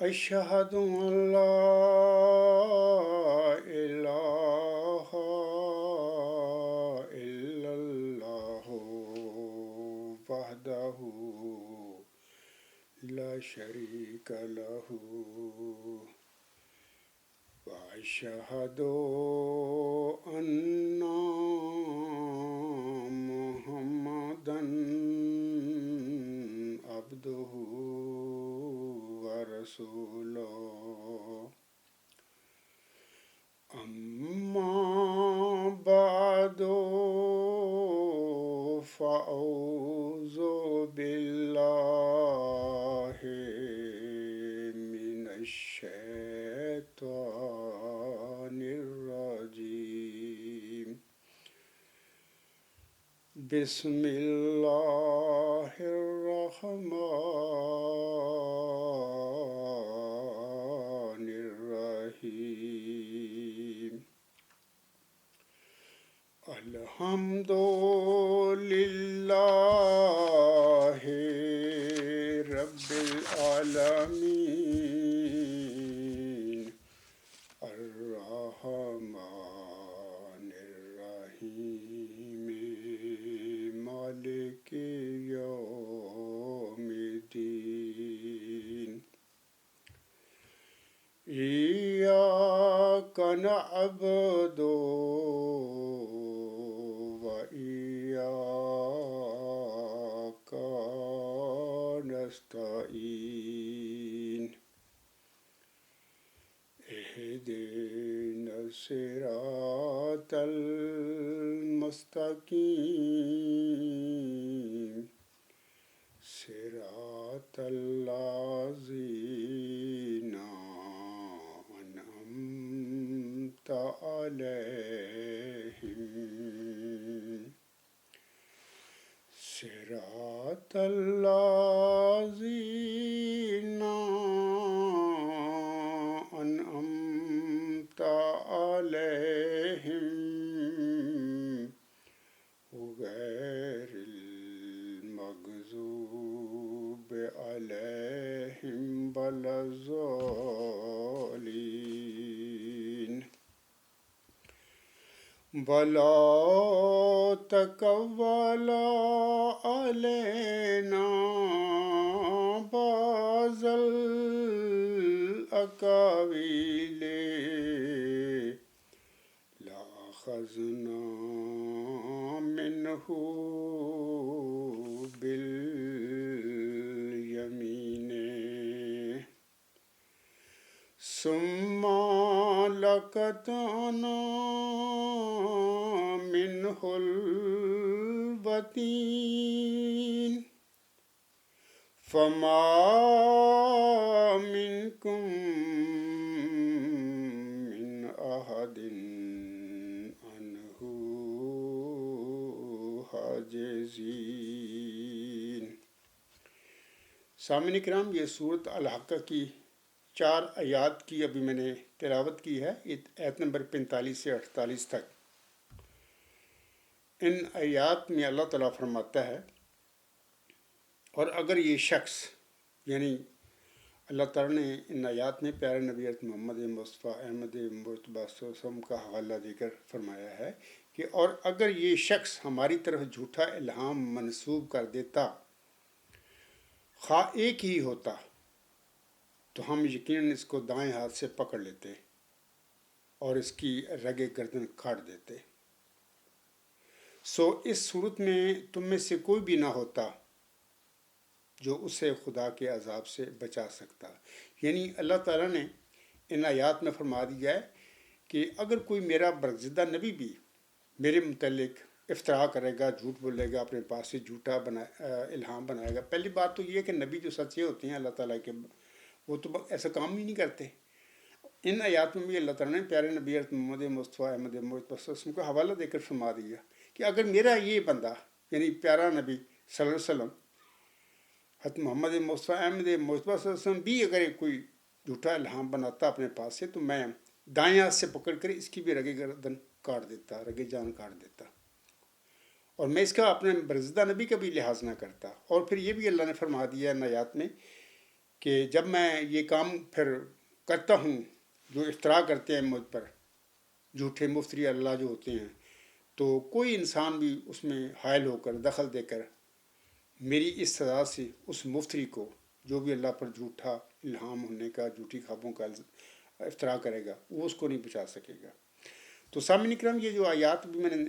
أشهد أن لا إله إلا الله وحده لا شريك له وأشهد أن محمدا عبده ورسوله أما بعد فأعوذ بالله من الشيطان الرجيم بسم الله الرحمن الرحيم الحمد لله رب العالمين الرحمن الرحيم مالك يوم الدين إياك نعبد وإياك نستعين اهدنا الصراط المستقيم صراط الذين أنعمت عليهم صراط الذين أنعمت عليهم غير المغضوب عليهم ولا الضالين ولا تقبل علينا بعض الأقاويل لأخذنا منه باليمين ثم لقطعنا منه الوتين فما منكم من أحد عنه حاجزين۔ سامعین کرام، یہ سورۃ الحقہ کی 4 آیات کی ابھی میں نے تلاوت کی ہے، آیت نمبر 45 سے 48 تک۔ ان آیات میں اللہ تعالیٰ فرماتا ہے، اور اگر یہ شخص، یعنی اللہ تعالیٰ نے ان آیات میں پیارے نبی محمد مصطفیٰ احمد مرتبہ صلی اللہ علیہ وسلم کا حوالہ دے کر فرمایا ہے کہ اور اگر یہ شخص ہماری طرف جھوٹا الہام منسوب کر دیتا، خواہ ایک ہی ہوتا، تو ہم یقیناً اس کو دائیں ہاتھ سے پکڑ لیتے اور اس کی رگ گردن کاٹ دیتے۔ سو اس صورت میں تم میں سے کوئی بھی نہ ہوتا جو اسے خدا کے عذاب سے بچا سکتا۔ یعنی اللہ تعالیٰ نے ان آیات میں فرما دیا ہے کہ اگر کوئی میرا برگزیدہ نبی بھی میرے متعلق افطرا کرے گا، جھوٹ بولے گا، اپنے پاس سے جھوٹا الہام بنائے گا۔ پہلی بات تو یہ ہے کہ نبی جو سچے ہوتے ہیں اللہ تعالیٰ کے، وہ تو ایسا کام ہی نہیں کرتے۔ ان آیات میں بھی اللہ تعالیٰ نے پیارے نبی محمد مصطفیٰ احمد مرتبہ صلی اللہ علیہ وسلم کو حوالہ دے کر فرما دیا کہ اگر میرا یہ بندہ، یعنی پیارا نبی صلی اللہ علیہ وسلم حضرت محمد مصطفیٰ احمد مرتبہ صلی اللہ علیہ وسلم بھی اگر کوئی جھوٹا الہام بناتا اپنے پاس سے، تو میں دائیں ہاتھ سے پکڑ کر اس کی بھی رگے گردن کاٹ دیتا، رگے جان کاٹ دیتا، اور میں اس کا اپنے برگزیدہ نبی کا بھی لحاظ نہ کرتا۔ اور پھر یہ بھی اللہ نے فرما دیا ان آیات میں کہ جب میں یہ کام پھر کرتا ہوں جو افترا کرتے ہیں مجھ پر، جھوٹے مفتری اللہ جو ہوتے ہیں، تو کوئی انسان بھی اس میں حائل ہو کر دخل دے کر میری اس سزا سے اس مفتری کو، جو بھی اللہ پر جھوٹا الہام ہونے کا، جھوٹی خوابوں کا افترا کرے گا، وہ اس کو نہیں بچا سکے گا۔ تو سامعین اکرام، یہ جو آیات بھی میں نے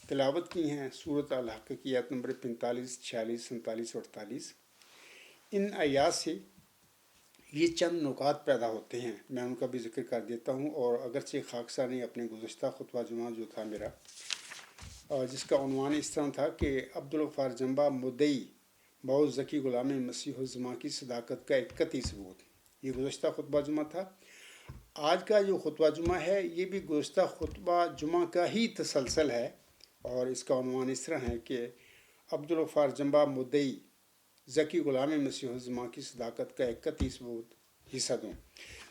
تلاوت کی ہیں سورۃ الحق کی آیت نمبر 45، 46، 47 اور 48، ان آیات سے یہ چند نکات پیدا ہوتے ہیں، میں ان کا بھی ذکر کر دیتا ہوں۔ اور اگرچہ خاکسار نے اپنے گزشتہ خطبہ جمعہ جو تھا میرا، جس کا عنوان اس طرح تھا کہ عبدالغفار جنبہ مدعی بہت ذکی غلام مسیح الزماں کی صداقت کا ایک قطعی ثبوت، یہ گزشتہ خطبہ جمعہ تھا۔ آج کا جو خطبہ جمعہ ہے یہ بھی گزشتہ خطبہ جمعہ کا ہی تسلسل ہے، اور اس کا عنوان اس طرح ہے کہ عبدالغفار جنبہ مدعی ذکی غلام مسیح الزماں کی صداقت کا ایک قطعی ثبوت حصہ دوں۔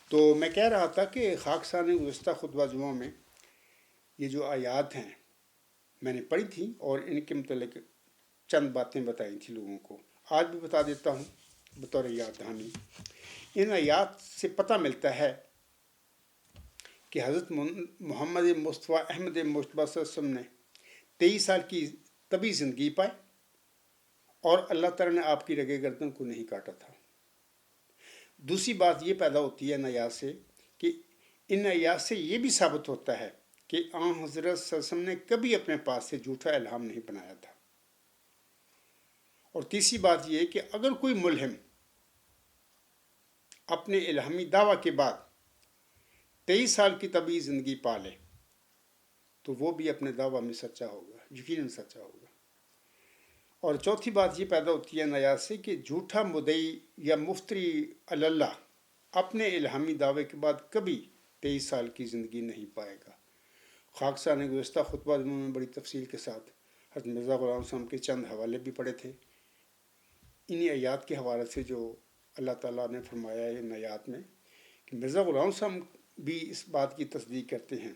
تو میں کہہ رہا تھا کہ خاکسار نے گزشتہ خطبہ جمعہ میں یہ جو آیات ہیں میں نے پڑھی تھی اور ان کے متعلق چند باتیں بتائی تھی لوگوں کو، آج بھی بتا دیتا ہوں بطور یاد دہانی۔ ان آیات سے پتہ ملتا ہے کہ حضرت محمد مصطفیٰ احمد مجتبیٰ صلی اللہ علیہ وسلم نے 23 سال کی طبی زندگی پائی، اور اللہ تعالیٰ نے آپ کی رگے گردن کو نہیں کاٹا تھا۔ دوسری بات یہ پیدا ہوتی ہے ان آیات سے کہ ان آیات سے یہ بھی ثابت ہوتا ہے کہ آن حضرت صلی اللہ علیہ وسلم نے کبھی اپنے پاس سے جھوٹا الہام نہیں بنایا تھا۔ اور تیسری بات یہ کہ اگر کوئی ملہم اپنے الہامی دعویٰ کے بعد 23 سال کی طبی زندگی پا لے تو وہ بھی اپنے دعویٰ میں سچا ہوگا، یقیناً سچا ہوگا۔ اور چوتھی بات یہ پیدا ہوتی ہے آیات سے کہ جھوٹا مدعی یا مفتری اللہ اپنے الہامی دعوے کے بعد کبھی 23 سال کی زندگی نہیں پائے گا۔ خاکسار نے گزشتہ خطبہ میں بڑی تفصیل کے ساتھ حضرت مرزا غلام صاحب کے چند حوالے بھی پڑھے تھے، انہی آیات کے حوالے سے جو اللہ تعالیٰ نے فرمایا ہے ان آیات میں کہ مرزا غلام صاحب بھی اس بات کی تصدیق کرتے ہیں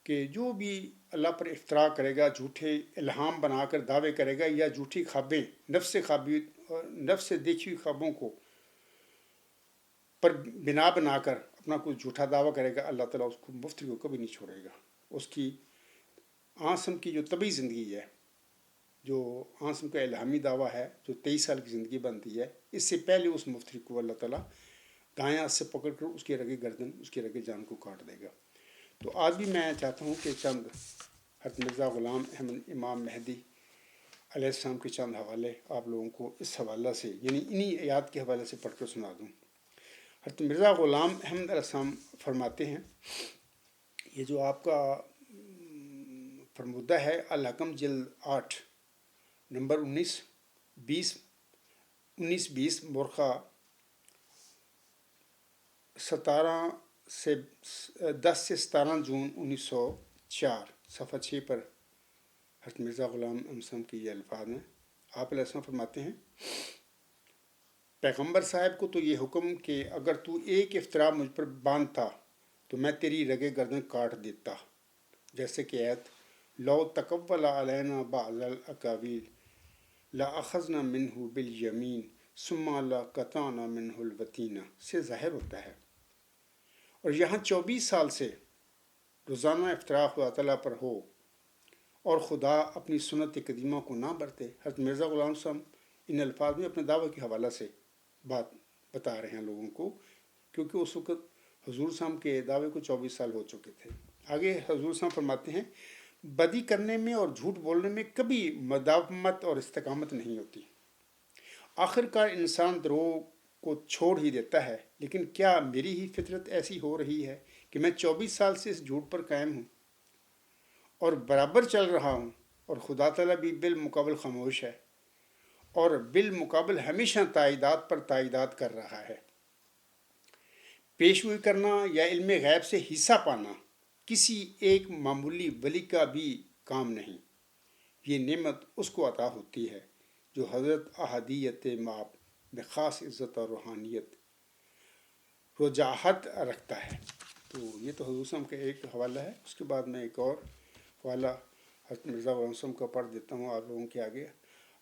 کہ جو بھی اللہ پر افترا کرے گا، جھوٹے الہام بنا کر دعوے کرے گا، یا جھوٹی خوابیں نفس سے دیکھی ہوئی خوابوں کو پر بنا کر اپنا کوئی جھوٹا دعویٰ کرے گا، اللہ تعالیٰ اس کو مفتری کو کبھی نہیں چھوڑے گا۔ اس کی آنسم کی جو طبی زندگی ہے، جو آنسم کا الہامی دعویٰ ہے، جو 23 سال کی زندگی بنتی ہے، اس سے پہلے اس مفتری کو اللہ تعالیٰ دائیں ہاتھ سے پکڑ کر اس کی رگے گردن، اس کی رگے جان کو کاٹ دے گا۔ تو آج بھی میں چاہتا ہوں کہ چند حضرت مرزا غلام احمد امام مہدی علیہ السلام کے چند حوالے آپ لوگوں کو اس حوالہ سے، یعنی انہی آیات کے حوالے سے پڑھ کر سنا دوں۔ حضرت مرزا غلام احمد علیہ السلام فرماتے ہیں، یہ جو آپ کا فرمودہ ہے الحکم جلد 8 نمبر 19 مرخہ 10 سے 17 جون 1904 صفحہ 6 پر حضرت مرزا غلام احمد کی یہ الفاظ ہیں۔ آپ علیہ السلام فرماتے ہیں، پیغمبر صاحب کو تو یہ حکم کہ اگر تو ایک افترا مجھ پر باندھتا تو میں تیری رگے گردن کاٹ دیتا، جیسے کہ آیت لو تقول علینا بعض الاقاویل لاخذنا منہ بالیمین ثم لقطعنا منہ الوتین سے ظاہر ہوتا ہے۔ اور یہاں 24 سال سے روزانہ افترا خدا تعالیٰ پر ہو اور خدا اپنی سنت قدیمہ کو نہ برتے۔ حضرت مرزا غلام صاحب ان الفاظ میں اپنے دعوے کے حوالہ سے بات بتا رہے ہیں لوگوں کو، کیونکہ اس وقت حضور صاحب کے دعوے کو 24 سال ہو چکے تھے۔ آگے حضور صاحب فرماتے ہیں، بدی کرنے میں اور جھوٹ بولنے میں کبھی مداومت اور استقامت نہیں ہوتی۔ آخر کار انسان دروغ کو چھوڑ ہی دیتا ہے، لیکن کیا میری ہی فطرت ایسی ہو رہی ہے کہ میں 24 سال سے اس جھوٹ پر قائم ہوں اور برابر چل رہا ہوں، اور خدا تعالیٰ بھی بالمقابل خاموش ہے اور بالمقابل ہمیشہ تائیدات پر تائیدات کر رہا ہے۔ پیشگوئی کرنا یا علم غیب سے حصہ پانا کسی ایک معمولی ولی کا بھی کام نہیں، یہ نعمت اس کو عطا ہوتی ہے جو حضرت احدیت ماب بخاص عزت اور روحانیت رجاحت رکھتا ہے۔ تو یہ تو حضور صاحب کا ایک حوالہ ہے۔ اس کے بعد میں ایک اور حوالہ حضرت مرزا غلام صاحب کا پڑھ دیتا ہوں آپ لوگوں کے آگے۔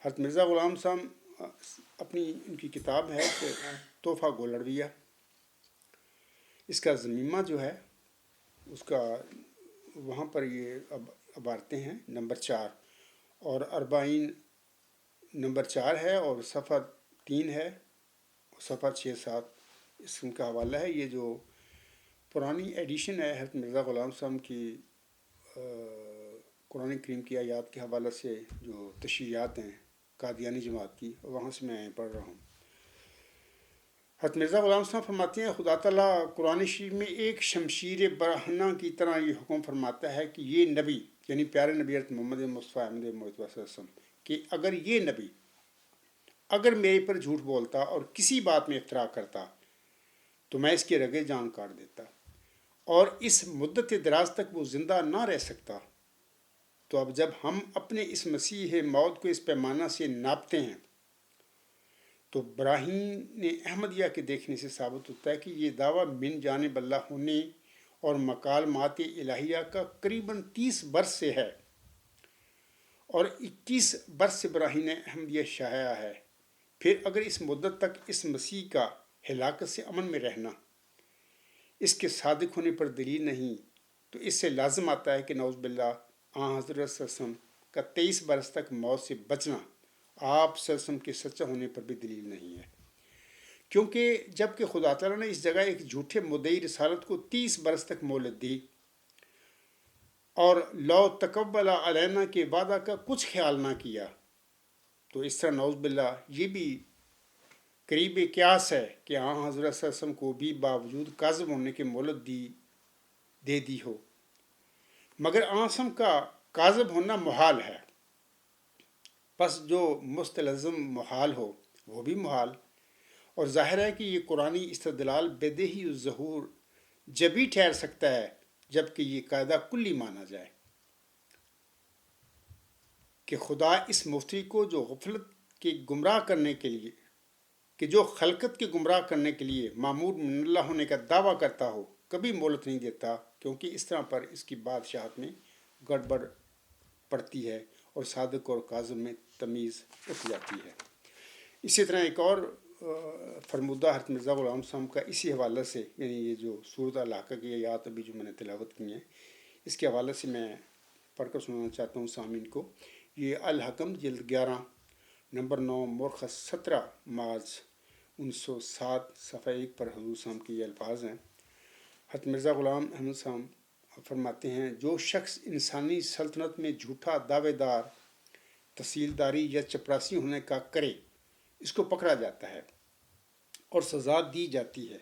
حضرت مرزا غلام صاحب اپنی ان کی کتاب ہے کہ تحفہ گولڑویہ، اس کا ضمیمہ جو ہے اس کا وہاں پر یہ عبارتیں ہیں نمبر 4 اور اربعین نمبر 4 ہے، اور صفحہ 3 ہے، صفحہ 6-7 اس کا حوالہ ہے۔ یہ جو پرانی ایڈیشن ہے حضرت مرزا غلام صاحب کی قرآن کریم کی آیات کے حوالے سے جو تشریحات ہیں قادیانی جماعت کی، وہاں سے میں پڑھ رہا ہوں۔ حضرت مرزا غلام صاحب فرماتے ہیں خدا تعالیٰ قرآن شریف میں ایک شمشیر برہنہ کی طرح یہ حکم فرماتا ہے کہ یہ نبی یعنی پیارے نبی حضرت محمد مصطفیٰ احمد محمد صلی اللہ علیہ وسلم کہ اگر یہ نبی اگر میرے پر جھوٹ بولتا اور کسی بات میں اختراع کرتا تو میں اس کے رگے جان کاٹ دیتا، اور اس مدت دراز تک وہ زندہ نہ رہ سکتا۔ تو اب جب ہم اپنے اس مسیح موت کو اس پیمانہ سے ناپتے ہیں تو براہین احمدیہ کے دیکھنے سے ثابت ہوتا ہے کہ یہ دعویٰ من جانب اللہ ہونے اور مکالمات الہیہ کا قریباً 30 برس سے ہے، اور 21 برس سے براہین احمدیہ شائع ہے۔ پھر اگر اس مدت تک اس مسیح کا ہلاکت سے امن میں رہنا اس کے صادق ہونے پر دلیل نہیں، تو اس سے لازم آتا ہے کہ نعوذ باللہ حضرت صلی اللہ علیہ وسلم کا 23 برس تک موت سے بچنا آپ صلی اللہ علیہ وسلم کے سچا ہونے پر بھی دلیل نہیں ہے، کیونکہ جب کہ خدا تعالیٰ نے اس جگہ ایک جھوٹے مدعی رسالت کو 30 برس تک مہلت دی اور لو تقبل علینا کے وعدہ کا کچھ خیال نہ کیا، تو اس طرح نعوذ باللہ یہ بھی قریب قیاس ہے کہ حضرت صلی اللہ علیہ وسلم کو بھی باوجود کاذب ہونے کے مہلت دے دی ہو، مگر آسم کا کاذب ہونا محال ہے، پس جو مستلزم محال ہو وہ بھی محال، اور ظاہر ہے کہ یہ قرآنی استدلال بدیہی الظہور جبھی ٹھہر سکتا ہے جب کہ یہ قاعدہ کلی مانا جائے کہ خدا اس مفتری کو جو غفلت کے گمراہ کرنے کے لیے کہ جو خلقت کے گمراہ کرنے کے لیے معمور من اللہ ہونے کا دعویٰ کرتا ہو کبھی مہلت نہیں دیتا، کیونکہ اس طرح پر اس کی بادشاہت میں گڑبڑ پڑتی ہے اور صادق اور کاذب میں تمیز اٹھ جاتی ہے۔ اسی طرح ایک اور فرمودہ حضرت مرزا غلام صاحب کا اسی حوالے سے، یعنی یہ جو سورۃ الحاقہ کی آیات ابھی جو میں نے تلاوت کی ہیں اس کے حوالے سے میں پڑھ کر سنانا چاہتا ہوں سامعین کو۔ یہ الحکم جلد 11 نمبر 9 مرخص 17 مارچ 1907 صفحہ 1 پر حضور صاحب کے یہ الفاظ ہیں۔ حضرت مرزا غلام احمد صاحب فرماتے ہیں جو شخص انسانی سلطنت میں جھوٹا دعوے دار تحصیلداری یا چپراسی ہونے کا کرے اس کو پکڑا جاتا ہے اور سزا دی جاتی ہے،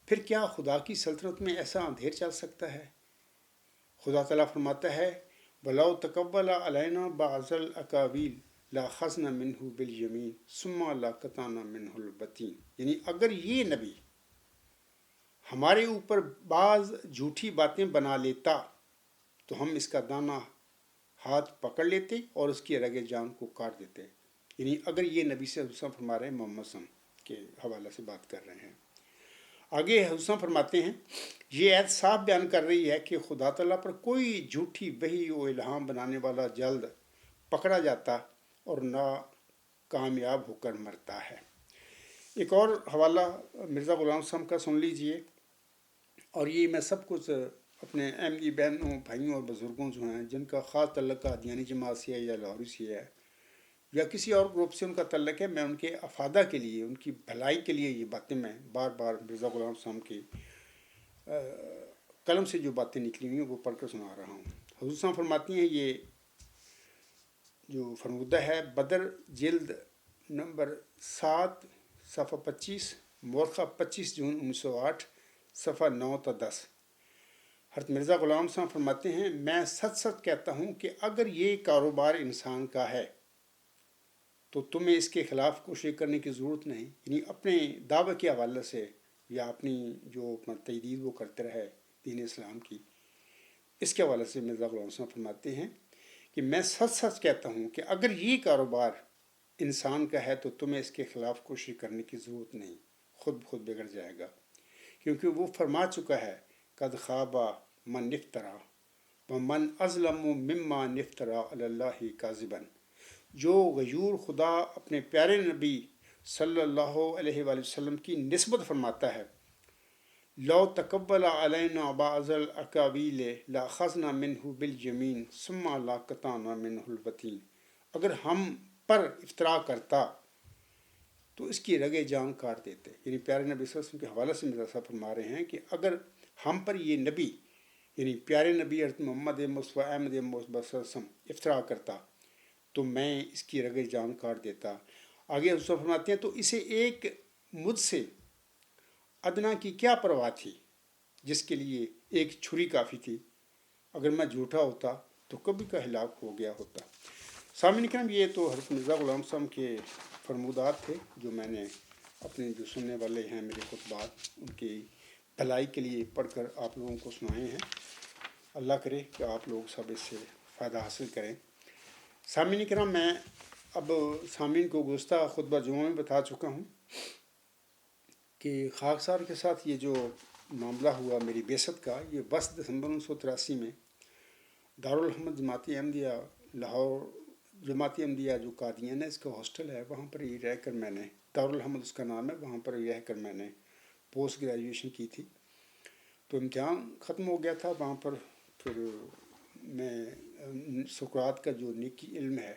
پھر کیا خدا کی سلطنت میں ایسا اندھیر چل سکتا ہے؟ خدا تعالیٰ فرماتا ہے وَلَوْ تَقَبَّلَ عَلَيْنَا بَعْضَ الْأَقَاوِيلِ لَأَخَذْنَا مِنْهُ بِالْيَمِينِ ثُمَّ لَقَطَعْنَا مِنْهُ الْوَتِينَ، یعنی اگر یہ نبی ہمارے اوپر بعض جھوٹی باتیں بنا لیتا تو ہم اس کا دانہ ہاتھ پکڑ لیتے اور اس کی رگ جان کو کاٹ دیتے، یعنی اگر یہ نبی سے حضور فرما رہے ہیں محمد صلی اللہ علیہ وسلم کے حوالے سے بات کر رہے ہیں۔ آگے حضور فرماتے ہیں یہ آیت صاف بیان کر رہی ہے کہ خدا تعالیٰ پر کوئی جھوٹی وحی و الہام بنانے والا جلد پکڑا جاتا اور نہ کامیاب ہو کر مرتا ہے۔ ایک اور حوالہ مرزا غلام صاحب کا سن لیجئے، اور یہ میں سب کچھ اپنے احمدی بہنوں بھائیوں اور بزرگوں جو ہیں جن کا خاص تعلق قادیانی جماعت سے ہے یا لاہوری سے ہے یا کسی اور گروپ سے ان کا تعلق ہے، میں ان کے افادہ کے لیے ان کی بھلائی کے لیے یہ باتیں میں بار بار مرزا غلام صاحب کے قلم سے جو باتیں نکلی ہوئی ہیں وہ پڑھ کر سنا رہا ہوں۔ حضور صاحب فرماتی ہیں یہ جو فرمودہ ہے بدر جلد نمبر 7 صفحہ 25 مورخہ 25 جون 1908 صفحہ 9 تا 10۔ حضرت مرزا غلام صاحب فرماتے ہیں میں سچ سچ کہتا ہوں کہ اگر یہ کاروبار انسان کا ہے تو تمہیں اس کے خلاف کوشش کرنے کی ضرورت نہیں، یعنی اپنے دعوے کے حوالے سے یا اپنی جو تجدید وہ کرتے رہے دین اسلام کی، اس کے حوالے سے مرزا غلام صاحب فرماتے ہیں کہ میں سچ سچ کہتا ہوں کہ اگر یہ کاروبار انسان کا ہے تو تمہیں اس کے خلاف کوشش کرنے کی ضرورت نہیں، خود بگڑ جائے گا، کیونکہ وہ فرما چکا ہے قد خواب من نفترا ومن اظلم مما نفترا علی اللہ کاذبا، جو غیور خدا اپنے پیارے نبی صلی اللہ علیہ وآلہ وسلم کی نسبت فرماتا ہے، لو تقبل علینا بعض الاقاویل لاخذنا منہ بالیمین ثم لاقطعنا منہ الوتین، اگر ہم پر افطرا کرتا تو اس کی رگے جان کاٹ دیتے. یعنی پیارے نبی صلی اللہ علیہ وسلم کے حوالے سے مرزا صاحب فرما رہے ہیں کہ اگر ہم پر یہ نبی یعنی پیارے نبی حضرت محمد مصطفیٰ احمد مصطفیٰ صلی اللہ علیہ وسلم افطرا کرتا تو میں اس کی رگے جان کاٹ دیتا. آگے حضرت فرماتے ہیں تو اسے ایک مجھ سے ادنا کی کیا پرواہ تھی جس کے لیے ایک چھری کافی تھی، اگر میں جھوٹا ہوتا تو کبھی کا ہلاک ہو گیا ہوتا. سامعین کرام، یہ تو حضرت مرزا غلام صاحب کے فرمودات تھے جو میں نے اپنے جو سننے والے ہیں میرے خطبات ان کی بھلائی کے لیے پڑھ کر آپ لوگوں کو سنائے ہیں. اللہ کرے کہ آپ لوگ سب اس سے فائدہ حاصل کریں. سامعین کرام، میں اب سامعین کو گزشتہ خطبہ جمعہ میں بتا چکا ہوں کہ خاکسار کے ساتھ یہ جو معاملہ ہوا میری بعثت کا، یہ 10 دسمبر 1983 میں دارالحمد جماعت احمدیہ لاہور، جماعت احمدیہ جو قادیان ہے اس کا ہاسٹل ہے، وہاں پر ہی رہ کر میں نے، دارالحمد اس کا نام ہے، وہاں پر ہی رہ کر میں نے پوسٹ گریجویشن کی تھی. تو امتحان ختم ہو گیا تھا وہاں پر. پھر میں سقراط کا جو نیکی علم ہے،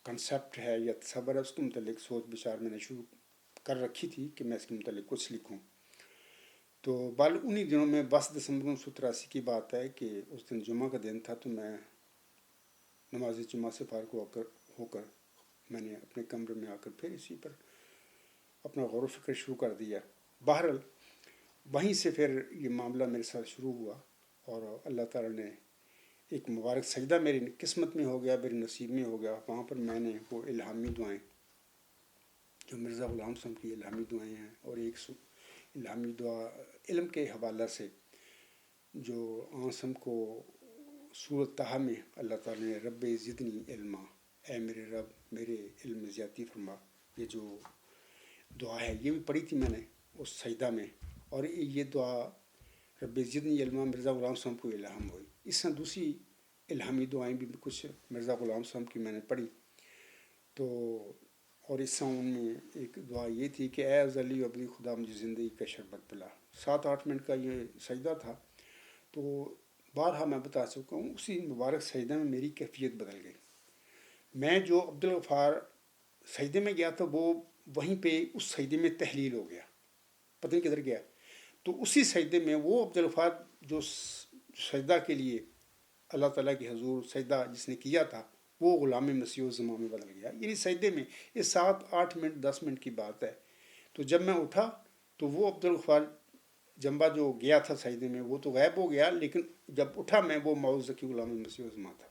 کنسیپٹ ہے یا تصور ہے، اس کے متعلق سوچ بچار میں نے شروع کر رکھی تھی کہ میں اس کے متعلق کچھ لکھوں. تو بال انہی دنوں میں 10 دسمبر 1983 کی بات ہے کہ اس دن جمعہ کا دن تھا. تو میں نماز جمعہ سے فارغ ہو کر میں نے اپنے کمرے میں آ کر پھر اسی پر اپنا غور و فکر شروع کر دیا. بہرحال وہیں سے پھر یہ معاملہ میرے ساتھ شروع ہوا اور اللہ تعالیٰ نے ایک مبارک سجدہ میری قسمت میں ہو گیا، میرے نصیب میں ہو گیا. وہاں پر میں نے وہ الہامی دعائیں جو مرزا غلام صاحب کی الہامی دعائیں ہیں، اور ایک الہامی دعا علم کے حوالہ سے جو آنسم کو سورۃ طٰہٰ میں اللہ تعالیٰ نے رب زدنی علما، اے میرے رب میرے علم میں زیادتی فرما، یہ جو دعا ہے یہ بھی پڑھی تھی میں نے اس سجدہ میں. اور یہ دعا رب زدنی علما مرزا غلام صاحب کو الہام ہوئی. اس طرح دوسری الہامی دعائیں بھی کچھ مرزا غلام صاحب کی میں نے پڑھی. تو اور اس طرح ان میں ایک دعا یہ تھی کہ اے ازلی و ابدی خدا مجھے زندگی کا شربت پلا. 7-8 منٹ کا یہ سجدہ تھا. تو بارہا میں بتا چکا ہوں اسی مبارک سجدہ میں میری کیفیت بدل گئی. میں جو عبدالغفار سجدے میں گیا تھا وہ وہیں پہ اس سجدے میں تحلیل ہو گیا، پتہ نہیں کدھر گیا. تو اسی سجدے میں وہ عبدالغفار جو سجدہ کے لیے اللہ تعالیٰ کے حضور سجدہ جس نے کیا تھا وہ غلام مسیح الزمان میں بدل گیا. یعنی سجدے میں یہ 7-8 منٹ 10 منٹ کی بات ہے. تو جب میں اٹھا تو وہ عبدالغفار جنبہ جو گیا تھا سجدے میں وہ تو غائب ہو گیا، لیکن جب اٹھا میں وہ معوذ ذکی غلام مسیح الزمان تھا.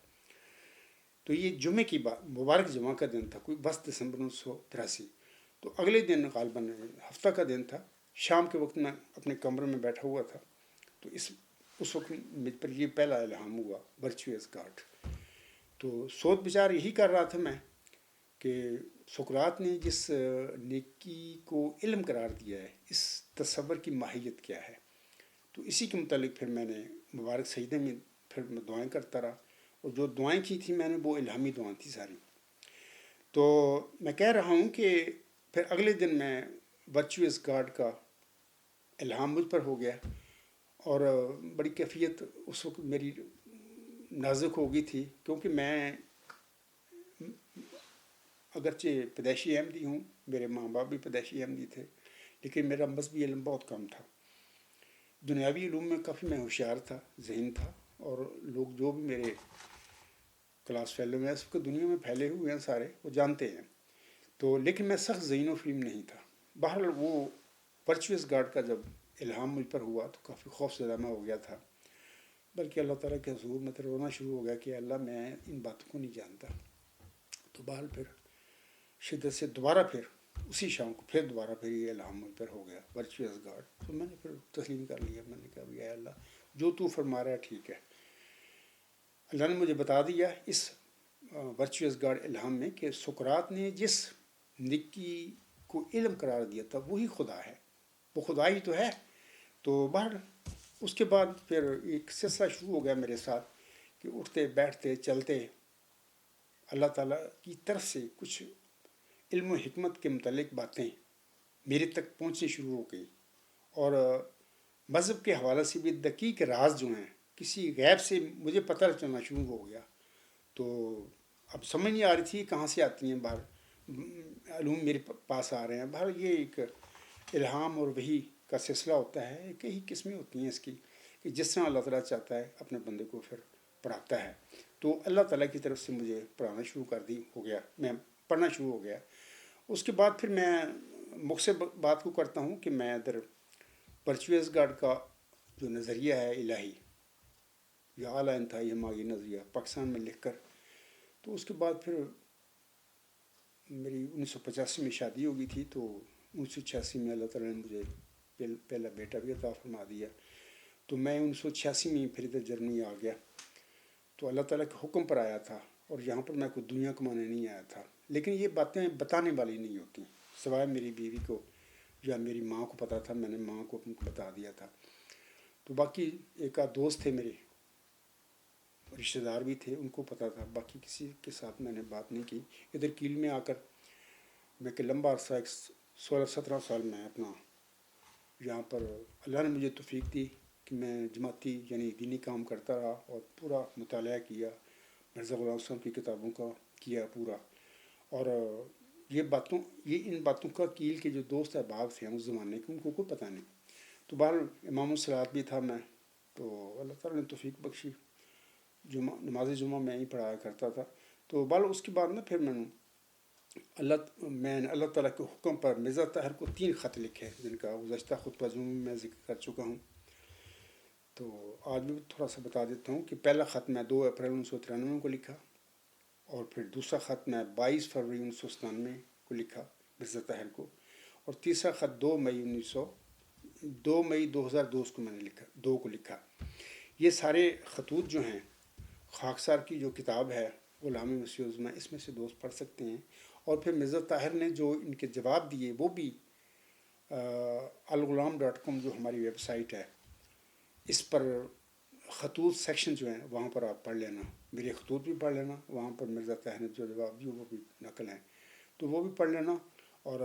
تو یہ جمعے کی بات، مبارک جمعہ کا دن تھا، کوئی 10 دسمبر 1983. تو اگلے دن غالباً ہفتہ کا دن تھا، شام کے وقت میں اپنے کمرے میں بیٹھا ہوا تھا. تو اس وقت مجھ پر یہ پہلا الہام ہوا ورچوئس گاڈ. تو سوچ بچار یہی کر رہا تھا میں کہ سقراط نے جس نیکی کو علم قرار دیا ہے اس تصور کی ماہیت کیا ہے. تو اسی کے متعلق پھر میں نے مبارک سجدے میں پھر میں دعائیں کرتا رہا، اور جو دعائیں کی تھیں میں نے وہ الہامی دعائیں تھیں ساری. تو میں کہہ رہا ہوں کہ پھر اگلے دن میں ورچوئس گاڈ کا الہام مجھ پر ہو گیا، اور بڑی کیفیت اس وقت میری نازک ہو گئی تھی، کیونکہ میں اگرچہ پیدائشی احمدی ہوں، میرے ماں باپ بھی پیدائشی احمدی تھے، لیکن میرا مذہبی علم بہت کم تھا. دنیاوی علوم میں کافی میں ہوشیار تھا، ذہین تھا، اور لوگ جو بھی میرے کلاس فیلو میں اس وقت دنیا میں پھیلے ہوئے ہیں سارے وہ جانتے ہیں. تو لیکن میں سخت ذہین و فہم نہیں تھا. بہرحال وہ ورچوئس گاڈ کا جب الہام مجھ پر ہوا تو کافی خوف زدہ میں ہو گیا تھا، بلکہ اللہ تعالیٰ کے حضور میں تو رونا شروع ہو گیا کہ اللہ میں ان باتوں کو نہیں جانتا. تو بہرحال پھر شدت سے دوبارہ پھر اسی شام کو پھر دوبارہ پھر یہ الہام مجھ پر ہو گیا ورچوئس گاڈ. تو میں نے پھر تسلیم کر لیا، میں نے کہا اے اللہ جو تو فرما رہا ہے ٹھیک ہے. اللہ نے مجھے بتا دیا اس ورچوئس گاڈ الہام میں کہ سقراط نے جس نیکی کو علم قرار دیا تھا وہی خدا ہے، وہ خدا ہی تو ہے. تو بہرحال اس کے بعد پھر ایک سلسلہ شروع ہو گیا میرے ساتھ کہ اٹھتے بیٹھتے چلتے اللہ تعالیٰ کی طرف سے کچھ علم و حکمت کے متعلق باتیں میرے تک پہنچنی شروع ہو گئی، اور مذہب کے حوالے سے بھی دقیق راز جو ہیں کسی غیب سے مجھے پتہ چلنا شروع ہو گیا۔ تو اب سمجھ نہیں آ رہی تھی کہاں سے آتی ہیں باہر علوم میرے پاس آ رہے ہیں۔ باہر یہ ایک الہام اور وحی کا سلسلہ ہوتا ہے، کئی قسمیں ہوتی ہیں اس کی، کہ جس طرح اللہ تعالیٰ چاہتا ہے اپنے بندے کو پھر پڑھاتا ہے۔ تو اللہ تعالیٰ کی طرف سے مجھے پڑھانا شروع ہو گیا، میں پڑھنا شروع ہو گیا۔ اس کے بعد پھر میں مقصد بات کو کرتا ہوں کہ میں ادھر پرچویز گاڈ کا جو نظریہ ہے الہی یا اعلیٰ انتہائی ہماری نظریہ پاکستان میں لکھ کر، تو اس کے بعد پھر میری 1985 میں شادی ہو گئی تھی، تو 1986 میں اللہ تعالیٰ نے مجھے پہلا بیٹا بھی عطا فرما دیا۔ تو میں 1986 میں پھر ادھر جرمنی آ گیا، تو اللہ تعالیٰ کے حکم پر آیا تھا، اور یہاں پر میں کوئی دنیا کمانے نہیں آیا تھا۔ لیکن یہ باتیں بتانے والی نہیں ہوتی، سوائے میری بیوی کو یا میری ماں کو پتہ تھا، میں نے ماں کو ان کو بتا دیا تھا۔ تو باقی ایک آدھ دوست تھے میرے، رشتہ دار بھی تھے، ان کو پتہ تھا، باقی کسی کے ساتھ میں نے بات نہیں کی۔ ادھر کیل میں آ کر میں کہ لمبا عرصہ 16-17 سال میں اپنا یہاں پر اللہ نے مجھے توفیق دی کہ میں جماعتی یعنی دینی کام کرتا رہا، اور پورا مطالعہ کیا، مرزا غلام صاحب کی کتابوں کا کیا پورا۔ اور یہ ان باتوں کا کیل کے جو دوست احباب تھے اس زمانے کے، ان کو کوئی پتہ نہیں۔ تو بہر امام الصلاۃ بھی تھا میں، تو اللہ تعالیٰ نے توفیق بخشی، نماز جمعہ میں ہی پڑھایا کرتا تھا۔ تو بہر اس کے بعد نا پھر میں نے اللہ تعالیٰ کے حکم پر مرزا طاہر کو 3 خط لکھے، جن کا گزشتہ خطبہ جمعہ میں ذکر کر چکا ہوں۔ تو آج بھی تھوڑا سا بتا دیتا ہوں کہ پہلا خط میں 2 اپریل 1993 کو لکھا، اور پھر دوسرا خط میں 22 فروری 1997 کو لکھا مرزا طاہر کو، اور تیسرا خط 2 مئی 2002 کو میں نے لکھا۔ یہ سارے خطوط جو ہیں، خاکسار کی جو کتاب ہے غلام مسیح العظمیٰ، اس میں سے دوست پڑھ سکتے ہیں۔ اور پھر مرزا طاہر نے جو ان کے جواب دیے وہ بھی الغلام.com جو ہماری ویب سائٹ ہے، اس پر خطوط سیکشن جو ہیں وہاں پر آپ پڑھ لینا، میرے خطوط بھی پڑھ لینا، وہاں پر مرزا طاہر نے جو جواب دیے وہ بھی نقل ہیں، تو وہ بھی پڑھ لینا۔ اور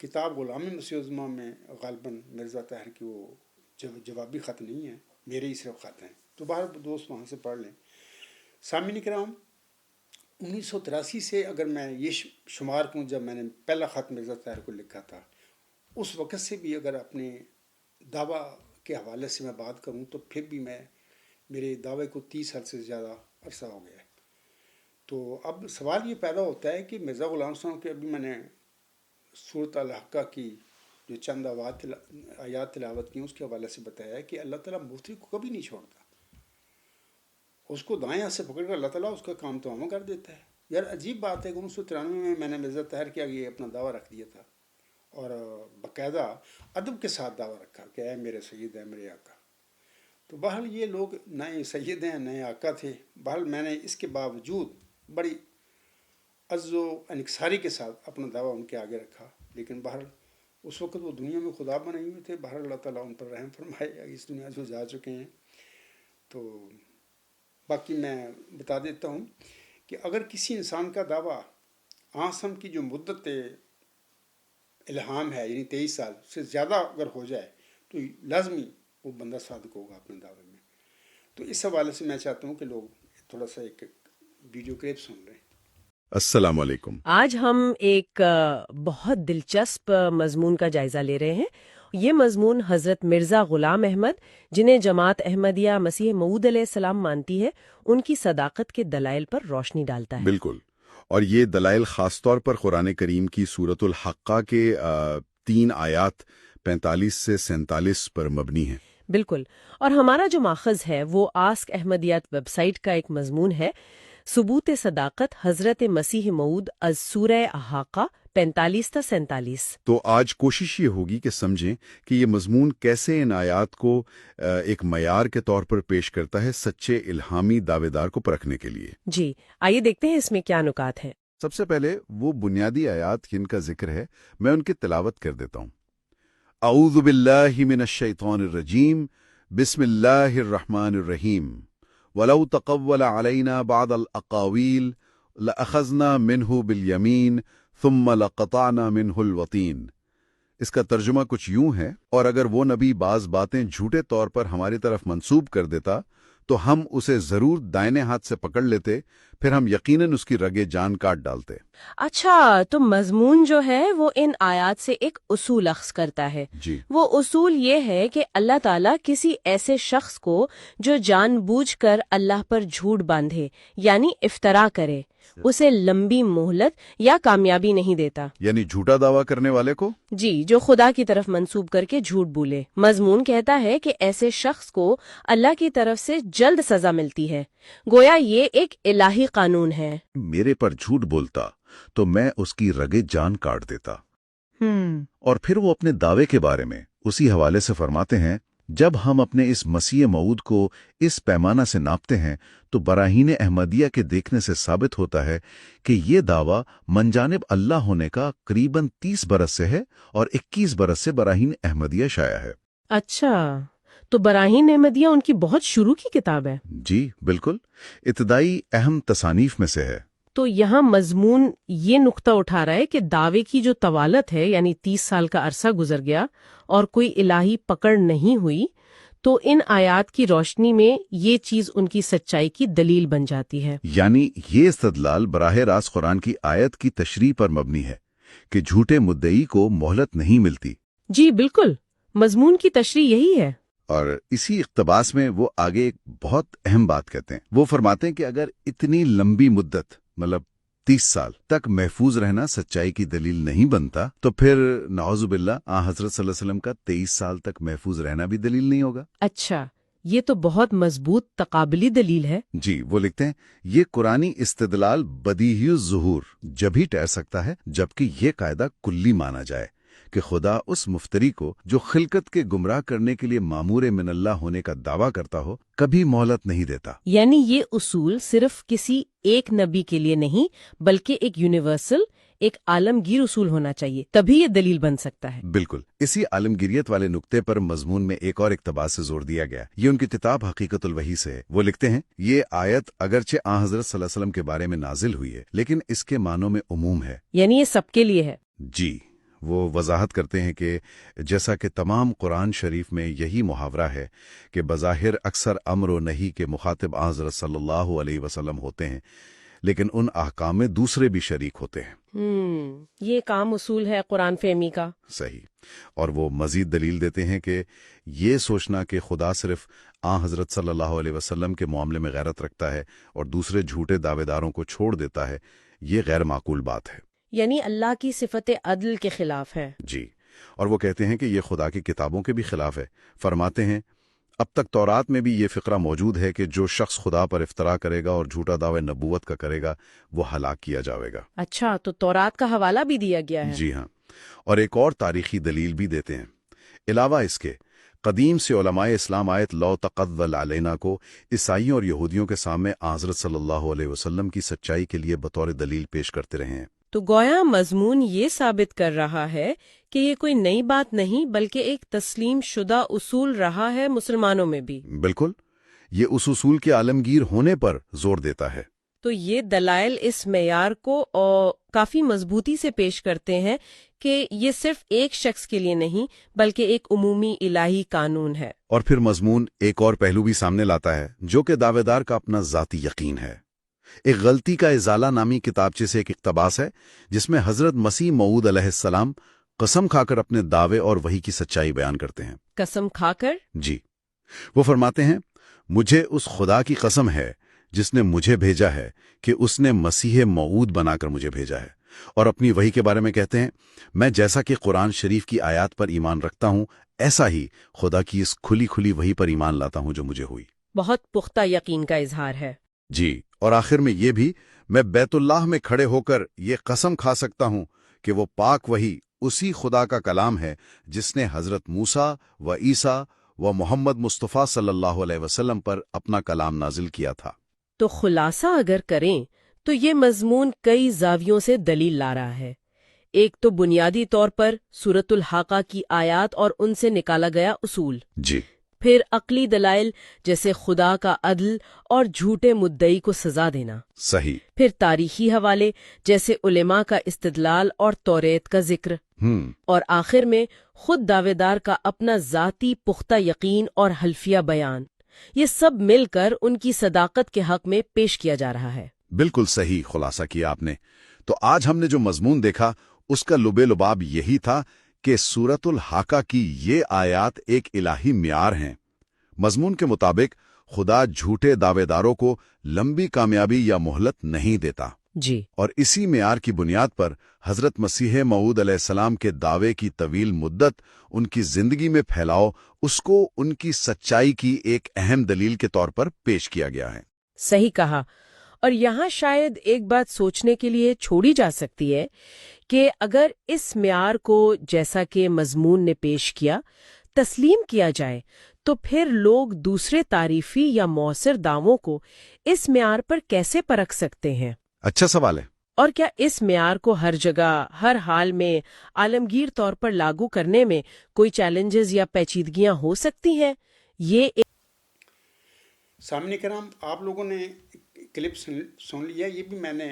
کتاب غلام مسیح العظمیٰ میں غالباً مرزا طاہر کی وہ جوابی خط نہیں ہیں، میرے ہی صرف خط ہیں، تو باہر دوست وہاں سے پڑھ لیں۔ سامعین کرام، 1983 سے اگر میں یہ شمار کروں جب میں نے پہلا خط مرزا طاہر کو لکھا تھا، اس وقت سے بھی اگر اپنے دعویٰ کے حوالے سے میں بات کروں تو پھر بھی میرے دعوے کو 30 سال سے زیادہ عرصہ ہو گیا ہے۔ تو اب سوال یہ پیدا ہوتا ہے کہ مرزا غلام صاحب کے ابھی میں نے سورۃ الحقہ کی جو چند آیات تلاوت کی، اس کے حوالے سے بتایا ہے کہ اللہ تعالیٰ مفتری کو کبھی نہیں چھوڑتا، اس کو دائیں ہاتھ سے پکڑ کر اللہ تعالیٰ اس کا کام تمام کر دیتا ہے۔ یار عجیب بات ہے کہ 1993 میں نے مرزا طاہر کے آگے اپنا دعویٰ رکھ دیا تھا، اور باقاعدہ ادب کے ساتھ دعویٰ رکھا کہ اے میرے سید، اے میرے آقا۔ تو بہرحال یہ لوگ نئے سید ہیں، نئے آقا تھے۔ بہرحال میں نے اس کے باوجود بڑی عز و انکساری کے ساتھ اپنا دعویٰ ان کے آگے رکھا، لیکن بہرحال اس وقت وہ دنیا میں خدا بنے ہوئے تھے۔ بہرحال اللہ تعالیٰ ان پر رحم فرمائے، اس دنیا سے جا چکے ہیں۔ تو باقی میں بتا دیتا ہوں کہ اگر کسی انسان کا دعویٰ آسم کی جو مدت الہام ہے یعنی 23 سال سے زیادہ اگر ہو جائے تو لازمی وہ بندہ صادق ہوگا اپنے دعوے میں۔ تو اس حوالے سے میں چاہتا ہوں کہ لوگ تھوڑا سا ایک ویڈیو کلپ سن لیں۔ السلام علیکم۔ آج ہم ایک بہت دلچسپ مضمون کا جائزہ لے رہے ہیں۔ یہ مضمون حضرت مرزا غلام احمد، جنہیں جماعت احمدیہ مسیح موعود علیہ السلام مانتی ہے، ان کی صداقت کے دلائل پر روشنی ڈالتا ہے۔ بالکل، اور یہ دلائل خاص طور پر قرآن کریم کی سورۃ الحقہ کے 3 آیات 45 سے 47 پر مبنی ہیں۔ بالکل، اور ہمارا جو ماخذ ہے وہ آسک احمدیات ویب سائٹ کا ایک مضمون ہے، ثبوت صداقت حضرت مسیح موعود از سورہ احاقہ 45 تا 47۔ تو آج کوشش یہ ہوگی کہ سمجھیں کہ یہ مضمون کیسے ان آیات کو ایک معیار کے طور پر پیش کرتا ہے سچے الہامی دعوے دار کو پرکھنے کے لیے۔ جی، آئیے دیکھتے ہیں اس میں کیا نکات ہیں۔ سب سے پہلے وہ بنیادی آیات جن کا ذکر ہے میں ان کی تلاوت کر دیتا ہوں۔ اعوذ باللہ من الشیطان الرجیم، بسم اللہ الرحمن الرحیم۔ وَلَوْ تَقَوَّلَ عَلَيْنَا بَعْضَ الْأَقَاوِيلِ لَأَخَذْنَا مِنْهُ بِالْيَمِينِ ثُمَّ لَقَطَعْنَا مِنْهُ الْوَتِينَ۔ اس کا ترجمہ کچھ یوں ہے، اور اگر وہ نبی بعض باتیں جھوٹے طور پر ہماری طرف منسوب کر دیتا تو ہم اسے ضرور دائنے ہاتھ سے پکڑ لیتے، پھر ہم یقیناً اس کی رگے جان کاٹ ڈالتے۔ اچھا، تو مضمون جو ہے وہ ان آیات سے ایک اصول اخذ کرتا ہے۔ جی، وہ اصول یہ ہے کہ اللہ تعالیٰ کسی ایسے شخص کو جو جان بوجھ کر اللہ پر جھوٹ باندھے یعنی افترا کرے، اسے لمبی مہلت یا کامیابی نہیں دیتا۔ یعنی جھوٹا دعویٰ کرنے والے کو؟ جی، جو خدا کی طرف منسوب کر کے جھوٹ بولے۔ مضمون کہتا ہے کہ ایسے شخص کو اللہ کی طرف سے جلد سزا ملتی ہے، گویا یہ ایک الہی قانون ہے۔ میرے پر جھوٹ بولتا تو میں اس کی رگے جان کاٹ دیتا۔ اور پھر وہ اپنے دعوے کے بارے میں اسی حوالے سے فرماتے ہیں، جب ہم اپنے اس مسیح موعود کو اس پیمانہ سے ناپتے ہیں تو براہین احمدیہ کے دیکھنے سے ثابت ہوتا ہے کہ یہ دعویٰ منجانب اللہ ہونے کا قریباً 30 برس سے ہے اور 21 برس سے براہین احمدیہ شائع ہے۔ اچھا، تو براہین احمدیہ ان کی بہت شروع کی کتاب ہے۔ جی بالکل، ابتدائی اہم تصانیف میں سے ہے۔ تو یہاں مضمون یہ نقطہ اٹھا رہا ہے کہ دعوے کی جو طوالت ہے، یعنی 30 سال کا عرصہ گزر گیا اور کوئی الہی پکڑ نہیں ہوئی، تو ان آیات کی روشنی میں یہ چیز ان کی سچائی کی دلیل بن جاتی ہے۔ یعنی یہ استدلال براہ راست قرآن کی آیت کی تشریح پر مبنی ہے کہ جھوٹے مدعی کو مہلت نہیں ملتی۔ جی بالکل، مضمون کی تشریح یہی ہے۔ اور اسی اقتباس میں وہ آگے ایک بہت اہم بات کہتے ہیں۔ وہ فرماتے ہیں کہ اگر اتنی لمبی مدت مطلب 30 سال تک محفوظ رہنا سچائی کی دلیل نہیں بنتا تو پھر نعوذ باللہ حضرت صلی اللہ علیہ وسلم کا 23 سال تک محفوظ رہنا بھی دلیل نہیں ہوگا۔ اچھا، یہ تو بہت مضبوط تقابلی دلیل ہے۔ جی، وہ لکھتے ہیں یہ قرآنی استدلال بدیہی الظہور جب ہی ٹھہر سکتا ہے جبکہ یہ قاعدہ کلی مانا جائے کہ خدا اس مفتری کو جو خلقت کے گمراہ کرنے کے لیے مامور من اللہ ہونے کا دعویٰ کرتا ہو کبھی مہلت نہیں دیتا۔ یعنی یہ اصول صرف کسی ایک نبی کے لیے نہیں بلکہ ایک یونیورسل، ایک عالمگیر اصول ہونا چاہیے، تبھی یہ دلیل بن سکتا ہے۔ بالکل، اسی عالمگیریت والے نقطے پر مضمون میں ایک اور اقتباس سے زور دیا گیا۔ یہ ان کی کتاب حقیقت الوحی سے ہے۔ وہ لکھتے ہیں یہ آیت اگرچہ حضرت صلی اللہ علیہ وسلم کے بارے میں نازل ہوئی ہے لیکن اس کے معنوں میں عموم ہے، یعنی یہ سب کے لیے ہے۔ جی، وہ وضاحت کرتے ہیں کہ جیسا کہ تمام قرآن شریف میں یہی محاورہ ہے کہ بظاہر اکثر امر و نہی کے مخاطب حضرت صلی اللہ علیہ وسلم ہوتے ہیں لیکن ان احکام میں دوسرے بھی شریک ہوتے ہیں۔ یہ ایک عام اصول ہے قرآن فہمی کا۔ صحیح، اور وہ مزید دلیل دیتے ہیں کہ یہ سوچنا کہ خدا صرف حضرت صلی اللہ علیہ وسلم کے معاملے میں غیرت رکھتا ہے اور دوسرے جھوٹے دعوے داروں کو چھوڑ دیتا ہے، یہ غیر معقول بات ہے۔ یعنی اللہ کی صفت عدل کے خلاف ہے۔ جی، اور وہ کہتے ہیں کہ یہ خدا کی کتابوں کے بھی خلاف ہے۔ فرماتے ہیں اب تک تورات میں بھی یہ فقرہ موجود ہے کہ جو شخص خدا پر افطرا کرے گا اور جھوٹا دعوی نبوت کا کرے گا وہ ہلاک کیا جائے گا۔ اچھا، تو تورات کا حوالہ بھی دیا گیا ہے۔ جی ہاں، اور ایک اور تاریخی دلیل بھی دیتے ہیں۔ علاوہ اس کے قدیم سے علماء اسلام آیت لو تقول علینا کو عیسائیوں اور یہودیوں کے سامنے حضرت صلی اللہ علیہ وسلم کی سچائی کے لیے بطور دلیل پیش کرتے رہے ہیں۔ تو گویا مضمون یہ ثابت کر رہا ہے کہ یہ کوئی نئی بات نہیں بلکہ ایک تسلیم شدہ اصول رہا ہے مسلمانوں میں بھی۔ بالکل، یہ اس اصول کے عالمگیر ہونے پر زور دیتا ہے۔ تو یہ دلائل اس معیار کو کافی مضبوطی سے پیش کرتے ہیں کہ یہ صرف ایک شخص کے لیے نہیں بلکہ ایک عمومی الہی قانون ہے۔ اور پھر مضمون ایک اور پہلو بھی سامنے لاتا ہے جو کہ دعوے دار کا اپنا ذاتی یقین ہے۔ ایک غلطی کا ازالہ نامی کتابچے سے ایک اقتباس ہے جس میں حضرت مسیح موعود علیہ السلام قسم کھا کر اپنے دعوے اور وحی کی سچائی بیان کرتے ہیں۔ قسم کھا کر؟ جی، وہ فرماتے ہیں مجھے اس خدا کی قسم ہے جس نے مجھے بھیجا ہے کہ اس نے مسیح موعود بنا کر مجھے بھیجا ہے، اور اپنی وحی کے بارے میں کہتے ہیں میں جیسا کہ قرآن شریف کی آیات پر ایمان رکھتا ہوں ایسا ہی خدا کی اس کھلی کھلی وحی پر ایمان لاتا ہوں جو مجھے ہوئی۔ بہت پختہ یقین کا اظہار ہے۔ جی، اور آخر میں یہ بھی میں بیت اللہ میں کھڑے ہو کر یہ قسم کھا سکتا ہوں کہ وہ پاک وحی اسی خدا کا کلام ہے جس نے حضرت موسیٰ و عیسیٰ و محمد مصطفیٰ صلی اللہ علیہ وسلم پر اپنا کلام نازل کیا تھا۔ تو خلاصہ اگر کریں تو یہ مضمون کئی زاویوں سے دلیل لا رہا ہے۔ ایک تو بنیادی طور پر سورۃ الحاقہ کی آیات اور ان سے نکالا گیا اصول۔ جی، پھر عقلی دلائل جیسے خدا کا عدل اور جھوٹے مدعی کو سزا دینا، صحیح۔ پھر تاریخی حوالے جیسے علماء کا استدلال اور توریت کا ذکر، اور آخر میں خود دعوے دار کا اپنا ذاتی پختہ یقین اور حلفیہ بیان، یہ سب مل کر ان کی صداقت کے حق میں پیش کیا جا رہا ہے۔ بالکل صحیح خلاصہ کیا آپ نے۔ تو آج ہم نے جو مضمون دیکھا اس کا لب لباب یہی تھا کہ سورۃ الحاقہ کی یہ آیات ایک الہی معیار ہیں۔ مضمون کے مطابق خدا جھوٹے دعوے داروں کو لمبی کامیابی یا مہلت نہیں دیتا، جی، اور اسی معیار کی بنیاد پر حضرت مسیح موعود علیہ السلام کے دعوے کی طویل مدت ان کی زندگی میں پھیلاؤ اس کو ان کی سچائی کی ایک اہم دلیل کے طور پر پیش کیا گیا ہے۔ صحیح کہا۔ اور یہاں شاید ایک بات سوچنے کے لیے چھوڑی جا سکتی ہے کہ اگر اس معیار کو جیسا کہ مضمون نے پیش کیا تسلیم کیا جائے تو پھر لوگ دوسرے تعریفی یا مؤثر دعووں کو اس معیار پر کیسے پرکھ سکتے ہیں؟ اچھا سوال ہے۔ اور کیا اس معیار کو ہر جگہ ہر حال میں عالمگیر طور پر لاگو کرنے میں کوئی چیلنجز یا پیچیدگیاں ہو سکتی ہیں؟ یہ سامنے کرام، آپ لوگوں نے کلپ سن لیا، یہ بھی میں نے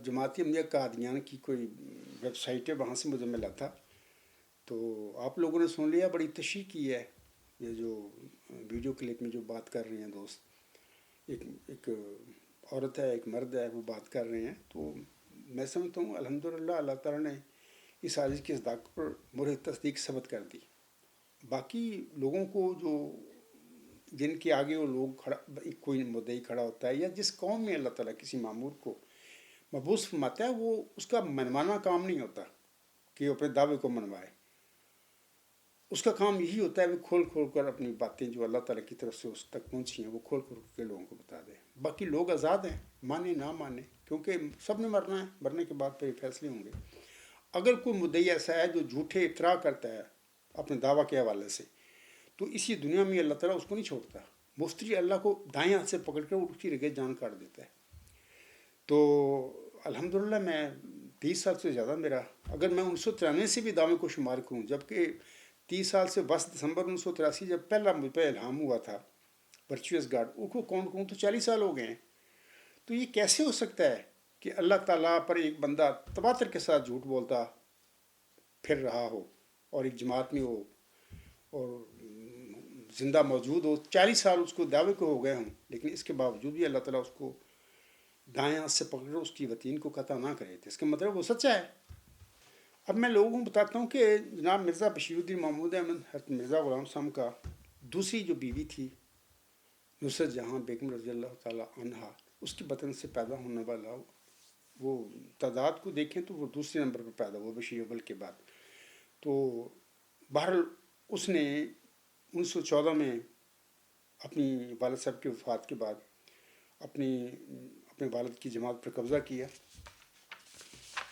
جماعت احمدیہ قادیان کی کوئی ویب سائٹ ہے وہاں سے مجھے ملا تھا، تو آپ لوگوں نے سن لیا، بڑی تشریح کی ہے۔ یہ جو ویڈیو کلپ میں جو بات کر رہے ہیں دوست، ایک عورت ہے ایک مرد ہے، وہ بات کر رہے ہیں، تو میں سمجھتا ہوں الحمدللہ اللہ تعالیٰ نے اس عاجز کی صداقت پر مہر تصدیق ثبت کر دی۔ باقی لوگوں کو جو جن کے آگے وہ لوگ کوئی مدعی کھڑا ہوتا ہے، یا جس قوم میں اللہ تعالیٰ کسی معمور کو مبعوث فرماتا ہے، وہ اس کا منوانا کام نہیں ہوتا کہ وہ اپنے دعوے کو منوائے۔ اس کا کام یہی ہوتا ہے وہ کھول کھول کر اپنی باتیں جو اللہ تعالیٰ کی طرف سے اس تک پہنچی ہیں وہ کھول کھول کے لوگوں کو بتا دے۔ باقی لوگ آزاد ہیں، مانے نہ مانے، کیونکہ سب نے مرنا ہے، مرنے کے بعد پھر فیصلے ہوں گے۔ اگر کوئی مدعی ایسا ہے جو جھوٹے افتراء کرتا ہے اپنے دعویٰ کے حوالے سے، تو اسی دنیا میں اللہ تعالیٰ اس کو نہیں چھوڑتا، مفتری اللہ کو دائیں ہاتھ سے پکڑ کر اس کی رگے جان کاٹ دیتا ہے۔ تو الحمدللہ میں 30 سال سے زیادہ میرا، اگر میں 1993 سے بھی دعوے کو شمار کروں، جبکہ 30 سال سے 10 دسمبر 1983 جب پہلا مجھ پہ الہام ہوا تھا ورچوئس گاڈ، ان کو کون کون تو 40 سال ہو گئے ہیں۔ تو یہ کیسے ہو سکتا ہے کہ اللہ تعالیٰ پر ایک بندہ تواتر کے ساتھ جھوٹ بولتا پھر رہا ہو اور ایک جماعت میں ہو اور زندہ موجود ہو، 40 سال اس کو دعوے کو ہو گئے ہوں، لیکن اس کے باوجود بھی اللہ تعالیٰ اس کو دائیں ہاتھ سے پکڑ کر اس کی وطین کو قطع نہ کرے تھے، اس کا مطلب وہ سچا ہے۔ اب میں لوگوں کو بتاتا ہوں کہ جناب مرزا بشیر الدین محمود احمد حضرت مرزا غلام صاحب کا دوسری جو بیوی تھی نصرت جہاں بیگم رضی اللہ تعالیٰ عنہا، اس کی بطن سے پیدا ہونے والا وہ تعداد کو دیکھیں تو وہ دوسرے نمبر پر پیدا ہوا بشیر اول کے بعد۔ تو بہرحال اس نے 1914 میں اپنی والد صاحب کی وفات کے بعد اپنے والد کی جماعت پر قبضہ کیا،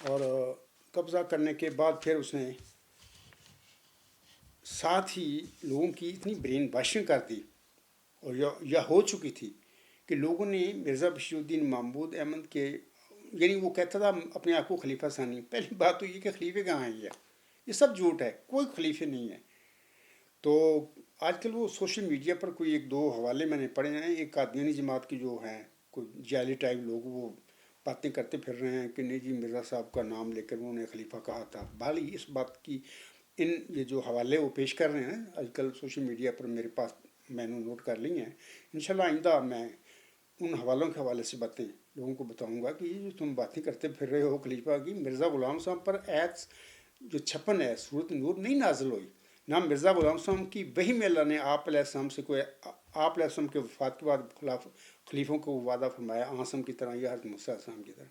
اور قبضہ کرنے کے بعد پھر اس نے ساتھ ہی لوگوں کی اتنی برین واشنگ کر دی، اور یا ہو چکی تھی کہ لوگوں نے مرزا بشیر الدین محمود احمد کے، یعنی وہ کہتا تھا اپنے آپ کو خلیفہ ثانی۔ پہلی بات تو یہ کہ خلیفے کہاں ہیں، یہ سب جھوٹ ہے، کوئی خلیفے نہیں ہے۔ تو آج کل وہ سوشل میڈیا پر کوئی ایک دو حوالے میں نے پڑھے ہیں، ایک قادیانی جماعت کی جو ہیں کوئی جعلی ٹائپ لوگ وہ باتیں کرتے پھر رہے ہیں کہ نہیں جی مرزا صاحب کا نام لے کر انہوں نے خلیفہ کہا تھا۔ بھالی اس بات کی یہ جو حوالے وہ پیش کر رہے ہیں آج کل سوشل میڈیا پر میرے پاس، میں نے نوٹ کر لی ہیں، انشاءاللہ آئندہ میں ان حوالوں کے حوالے سے باتیں لوگوں کو بتاؤں گا کہ یہ جو تم باتیں کرتے پھر رہے ہو خلیفہ کی، مرزا غلام صاحب پر ایت جو 56 ہے سورۃ نور نہیں نازل ہوئی، نہ مرزا غلام صاحب کی وحی میں اللہ نے آپ علیہ السلام سے کوئی، آپ علیہ السلام کے وفات کے بعد خلیفوں کو وعدہ فرمایا آسم کی طرح یا حضرت موسیٰ علیہ السلام کی طرح،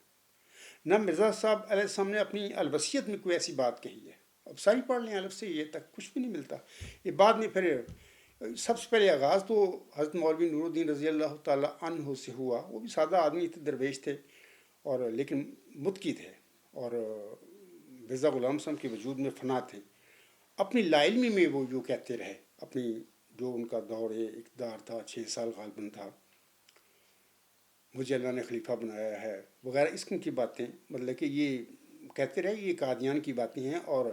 نہ مرزا صاحب علیہ السلام نے اپنی الوصیت میں کوئی ایسی بات کہی ہے۔ اب ساری پڑھ لیں الف سے یہ تک کچھ بھی نہیں ملتا۔ یہ بعد میں پھر سب سے پہلے آغاز تو حضرت مولوی نور الدین رضی اللہ تعالیٰ عنہ سے ہوا، وہ بھی سادہ آدمی تھے، درویش تھے، اور لیکن متقی تھے، اور مرزا غلام صاحب کے وجود میں فنا تھے۔ اپنی لا علمی میں وہ جو کہتے رہے، اپنی جو ان کا دور اقتدار تھا 6 سال غالباً تھا، مجھے اللہ نے خلیفہ بنایا ہے وغیرہ اس کی باتیں، مطلب کہ یہ کہتے رہے یہ قادیان کی باتیں ہیں، اور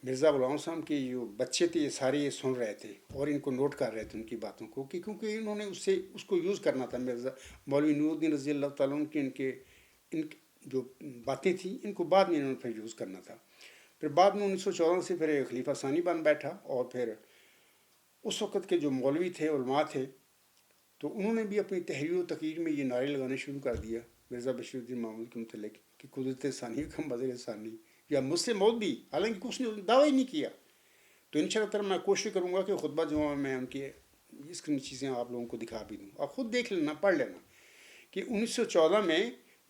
مرزا غلام صاحب کے جو بچے تھے یہ سارے یہ سن رہے تھے اور ان کو نوٹ کر رہے تھے ان کی باتوں کو، کہ کیونکہ انہوں نے اس کو یوز کرنا تھا۔ مرزا مولوی نور الدین رضی اللہ تعالیٰ عنہ کی ان جو باتیں تھیں ان کو بعد میں انہوں نے پھر یوز کرنا تھا۔ پھر بعد میں 1914 سے پھر خلیفہ ثانی بن بیٹھا، اور پھر اس وقت کے جو مولوی تھے علماء تھے تو انہوں نے بھی اپنی تحریر و تقریر میں یہ نعرے لگانے شروع کر دیا مرزا بشیر الدین محمود کے متعلق کہ قدرت ثانی کا مظہر ثانی، یا مسلم موت بھی، حالانکہ کچھ نے دعویٰ ہی نہیں کیا۔ تو ان شاء اللہ تعالیٰ میں کوشش کروں گا کہ خطبہ جمعہ میں ان کے اس کی چیزیں آپ لوگوں کو دکھا بھی دوں، آپ خود دیکھ لینا، پڑھ لینا کہ 1914 میں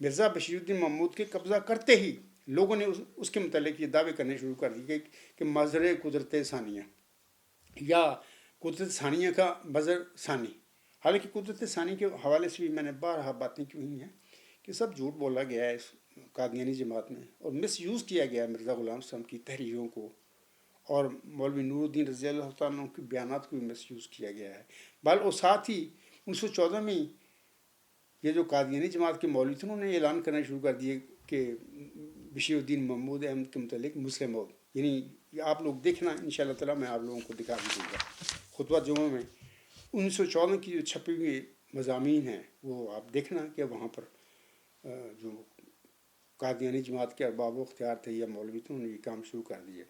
مرزا بشیر الدین محمود کے قبضہ کرتے ہی لوگوں نے اس کے متعلق یہ دعوے کرنے شروع کر دیے کہ مظہر قدرت ثانیہ یا قدرت ثانیہ کا مظہر ثانی۔ حالانکہ قدرت ثانی کے حوالے سے بھی میں نے بارہا باتیں کی ہوئی ہیں کہ سب جھوٹ بولا گیا ہے اس قادیانی جماعت میں، اور مس یوز کیا گیا ہے مرزا غلام صاحب کی تحریروں کو، اور مولوی نور الدین رضی اللہ تعالیٰ عنہ کے بیانات کو بھی مس یوز کیا گیا ہے۔ بل اور ساتھ ہی 1914 میں یہ جو قادیانی جماعت کے مولوی تھے انہوں نے اعلان کرنا شروع کر دیے کہ بشیر الدین محمود احمد کے متعلق مسلم موت، یعنی یہ آپ لوگ دیکھنا ان شاء اللہ تعالیٰ میں آپ لوگوں کو دکھا بھی دوں گا خطبہ جمعہ میں 1914 کی جو چھپی ہوئی مضامین ہیں وہ آپ دیکھنا کہ وہاں پر جو قادیانی جماعت کے ارباب و اختیار تھے یا مولوی تھے انہوں نے یہ کام شروع کر دیے۔